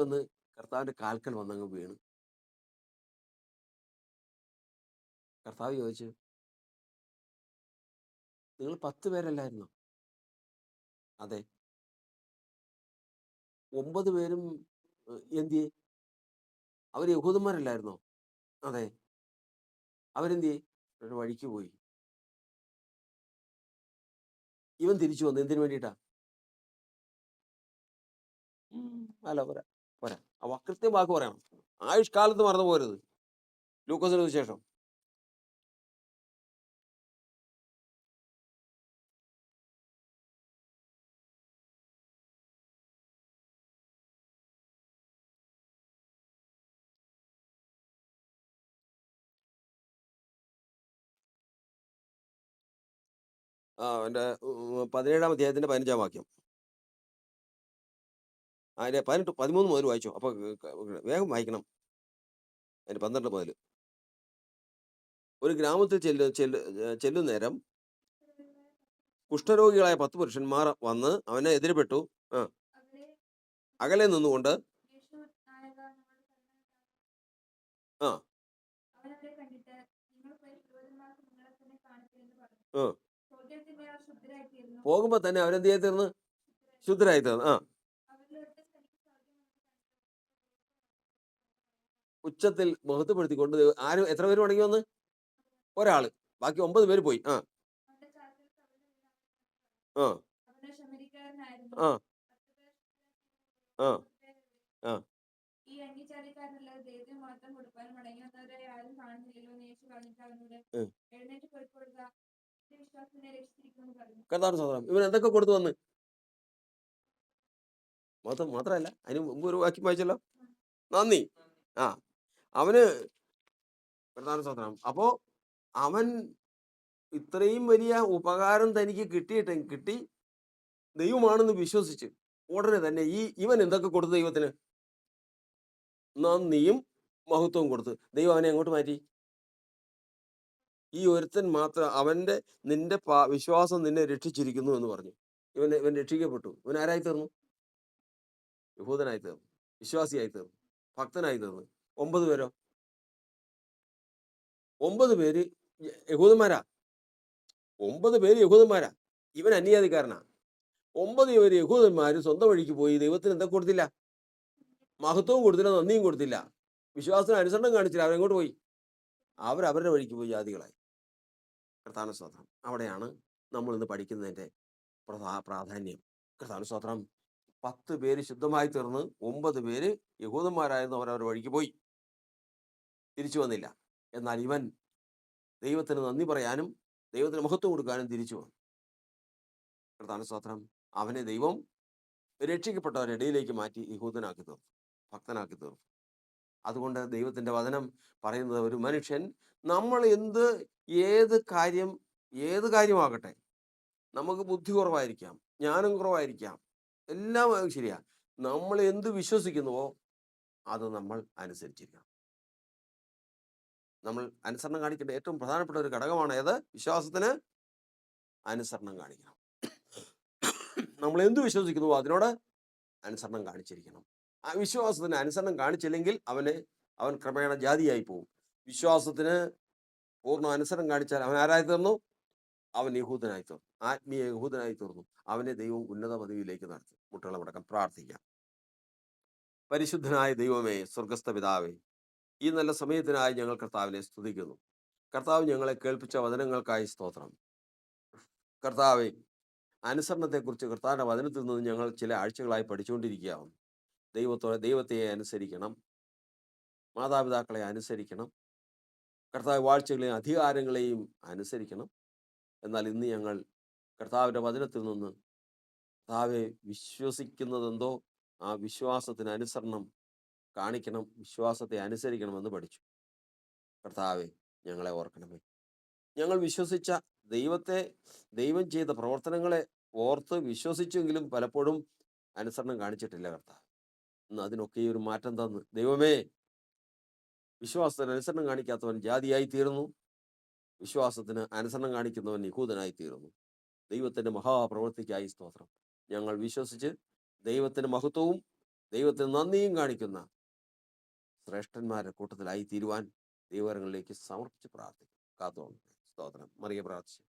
വന്ന് കർത്താവിന്റെ കാൽക്കൽ വന്നങ്ങ് വീണു. കർത്താവ് ചോദിച്ചു, നിങ്ങൾ 10 പേരല്ലായിരുന്നോ? അതെ. 9 പേരും എന്തിയെ? അവർ യഹൂദന്മാരല്ലായിരുന്നോ? അതെ. അവരെന്തിയെ? അവരുടെ വഴിക്ക് പോയി. ഇവൻ തിരിച്ചു വന്നു. എന്തിനു വേണ്ടിയിട്ടാ? അല്ല, പോരാ പോരാ. കൃത്യം വാക്ക് പറയണം. ആയുഷ്കാലത്ത് മറന്നു പോരുത്. ലൂക്കോസിന് സുവിശേഷം എൻ്റെ 17-ാം അധ്യായത്തിന്റെ 15-ാം വാക്യം. അതിന്റെ 18, 13 മുതൽ വായിച്ചു. അപ്പൊ വേഗം വായിക്കണം. അതിന്റെ 12 മുതൽ. ഒരു ഗ്രാമത്തിൽ ചെല്ലുന്നേരം കുഷ്ഠരോഗികളായ 10 പുരുഷന്മാർ വന്ന് അവനെ എതിരപ്പെട്ടു. അകലെ നിന്നുകൊണ്ട് പോകുമ്പോ തന്നെ അവരെന്ത് ചെയ്ത് തീർന്ന്? ശുദ്ധരായി തീർന്നു. ഉച്ചത്തിൽ മഹത്വപ്പെടുത്തിക്കൊണ്ട് ആരും എത്ര പേര് മടങ്ങി വന്ന്? ഒരാള്. ബാക്കി 9 പേര് പോയി. കർത്താവിന് സ്തോത്രം. ഇവൻ എന്തൊക്കെ കൊടുത്തു വന്ന്? മാത്രമല്ല, അതിന് മുമ്പ് ഒരു വാക്യം വായിച്ചല്ലോ, നന്ദി. അവന് കർത്താവിന് സ്തോത്രം. അപ്പോ അവൻ ഇത്രയും വലിയ ഉപകാരം തനിക്ക് കിട്ടി, ദൈവമാണെന്ന് വിശ്വസിച്ച് ഉടനെ തന്നെ ഇവൻ എന്തൊക്കെ കൊടുത്തു ദൈവത്തിന്? നന്ദിയും മഹത്വവും കൊടുത്തു. ദൈവം അവനെ എങ്ങോട്ട് മാറ്റി? ഈ ഒരുത്തൻ മാത്രം നിന്റെ വിശ്വാസം നിന്നെ രക്ഷിച്ചിരിക്കുന്നു എന്ന് പറഞ്ഞു. ഇവൻ രക്ഷിക്കപ്പെട്ടു. ഇവൻ ആരായി തീർന്നു? യഹൂദനായി തീർന്നു, വിശ്വാസിയായി തീർന്നു, ഭക്തനായി തീർന്നു. 9 പേരോ? 9 പേര് യഹൂദന്മാരാ. 9 പേര് യഹൂദന്മാരാ. ഇവൻ അന്യജാതിക്കാരനാ. 9 പേര് യഹൂദന്മാര് സ്വന്തം വഴിക്ക് പോയി. ദൈവത്തിന് എന്തൊക്കെ കൊടുത്തില്ല? മഹത്വവും കൊടുത്തില്ല, നന്ദിയും കൊടുത്തില്ല, വിശ്വാസത്തിന് അനുസരണം കാണിച്ചില്ല. അവരെങ്ങോട്ട് പോയി? അവരവരുടെ വഴിക്ക് പോയി ജാതികളായി. കർത്താവിന് സ്തോത്രം. അവിടെയാണ് നമ്മൾ ഇന്ന് പഠിക്കുന്നതിന്റെ പ്രാധാന്യം. കർത്താവിന് സ്തോത്രം. 10 പേര് ശുദ്ധമായി തീർന്ന് 9 പേര് യഹൂദന്മാരായിരുന്നു. അവരവരുടെ വഴിക്ക് പോയി, തിരിച്ചു വന്നില്ല. എന്നാൽ ഇവൻ ദൈവത്തിന് നന്ദി പറയാനും ദൈവത്തിന് മഹത്വം കൊടുക്കാനും തിരിച്ചു വന്നു. കർത്താവിന് സ്തോത്രം. അവനെ ദൈവം രക്ഷിക്കപ്പെട്ടവരുടെ ഇടയിലേക്ക് മാറ്റി യഹൂദനാക്കി തീർന്നു, ഭക്തനാക്കി തീർന്നു. അതുകൊണ്ട് ദൈവത്തിന്റെ വചനം പറയുന്നത്, ഒരു മനുഷ്യൻ നമ്മൾ ഏത് കാര്യമാകട്ടെ, നമുക്ക് ബുദ്ധി കുറവായിരിക്കാം, ജ്ഞാനം കുറവായിരിക്കാം, എല്ലാം ശരിയാ, നമ്മൾ എന്ത് വിശ്വസിക്കുന്നുവോ അത് നമ്മൾ അനുസരിച്ചിരിക്കണം. നമ്മൾ അനുസരണം കാണിക്കേണ്ട ഏറ്റവും പ്രധാനപ്പെട്ട ഒരു ഘടകമാണ് ഏത്? വിശ്വാസത്തിന് അനുസരണം കാണിക്കണം. നമ്മൾ എന്ത് വിശ്വസിക്കുന്നുവോ അതിനോട് അനുസരണം കാണിച്ചിരിക്കണം. ആ വിശ്വാസത്തിന് അനുസരണം കാണിച്ചില്ലെങ്കിൽ അവൻ ക്രമേണ ജാതിയായി പോകും. വിശ്വാസത്തിന് പൂർണ്ണ അനുസരണം കാണിച്ചാൽ അവൻ ആരായി തീർന്നു? അവൻ യഹൂദനായി തീർന്നു, ആത്മീയ യഹൂദനായി തീർന്നു. അവനെ ദൈവം ഉന്നത പദവിയിലേക്ക് നടത്തി. മുട്ടുകളമടക്കം പ്രാർത്ഥിക്കാം. പരിശുദ്ധനായ ദൈവമേ, സ്വർഗസ്ഥ പിതാവേ, ഈ നല്ല സമയത്തിനായി ഞങ്ങൾ കർത്താവിനെ സ്തുതിക്കുന്നു. കർത്താവ് ഞങ്ങളെ കേൾപ്പിച്ച വചനങ്ങൾക്കായി സ്തോത്രം. കർത്താവെ, അനുസരണത്തെക്കുറിച്ച് കർത്താവിന്റെ വചനത്തിൽ നിന്ന് ഞങ്ങൾ ചില ആഴ്ചകളായി പഠിച്ചുകൊണ്ടിരിക്കുകയാണ്. ദൈവത്തെ അനുസരിക്കണം, മാതാപിതാക്കളെ അനുസരിക്കണം, കർത്താവ് വാഴ്ചകളെയും അധികാരങ്ങളെയും അനുസരിക്കണം. എന്നാൽ ഇന്ന് ഞങ്ങൾ കർത്താവിന്റെ വചനത്തിൽ നിന്ന് കർത്താവെ വിശ്വസിക്കുന്നതെന്തോ ആ വിശ്വാസത്തിന് അനുസരണം കാണിക്കണം, വിശ്വാസത്തെ അനുസരിക്കണമെന്ന് പഠിച്ചു. കർത്താവെ, ഞങ്ങളെ ഓർക്കണമേ. ഞങ്ങൾ വിശ്വസിച്ച ദൈവം ചെയ്ത പ്രവർത്തനങ്ങളെ ഓർത്ത് വിശ്വസിച്ചെങ്കിലും പലപ്പോഴും അനുസരണം കാണിച്ചിട്ടില്ല കർത്താവ്. ഇന്ന് അതിനൊക്കെ ഈ ഒരു മാറ്റം തന്ന് ദൈവമേ, വിശ്വാസത്തിന് അനുസരണം കാണിക്കാത്തവൻ ജാതിയായി തീർന്നു, വിശ്വാസത്തിന് അനുസരണം കാണിക്കുന്നവൻ യഹൂദനായി തീർന്നു. ദൈവത്തിൻ്റെ മഹാപ്രവൃത്തിക്കായി സ്തോത്രം. ഞങ്ങൾ വിശ്വസിച്ച് ദൈവത്തിന് മഹത്വവും ദൈവത്തിന് നന്ദിയും കാണിക്കുന്ന ശ്രേഷ്ഠന്മാരുടെ കൂട്ടത്തിലായി തീരുവാൻ ദൈവകരങ്ങളിലേക്ക് സമർപ്പിച്ച് പ്രാർത്ഥിക്കും. കാത്തോളം സ്തോത്രം. മറിയ പ്രാർത്ഥിച്ചു.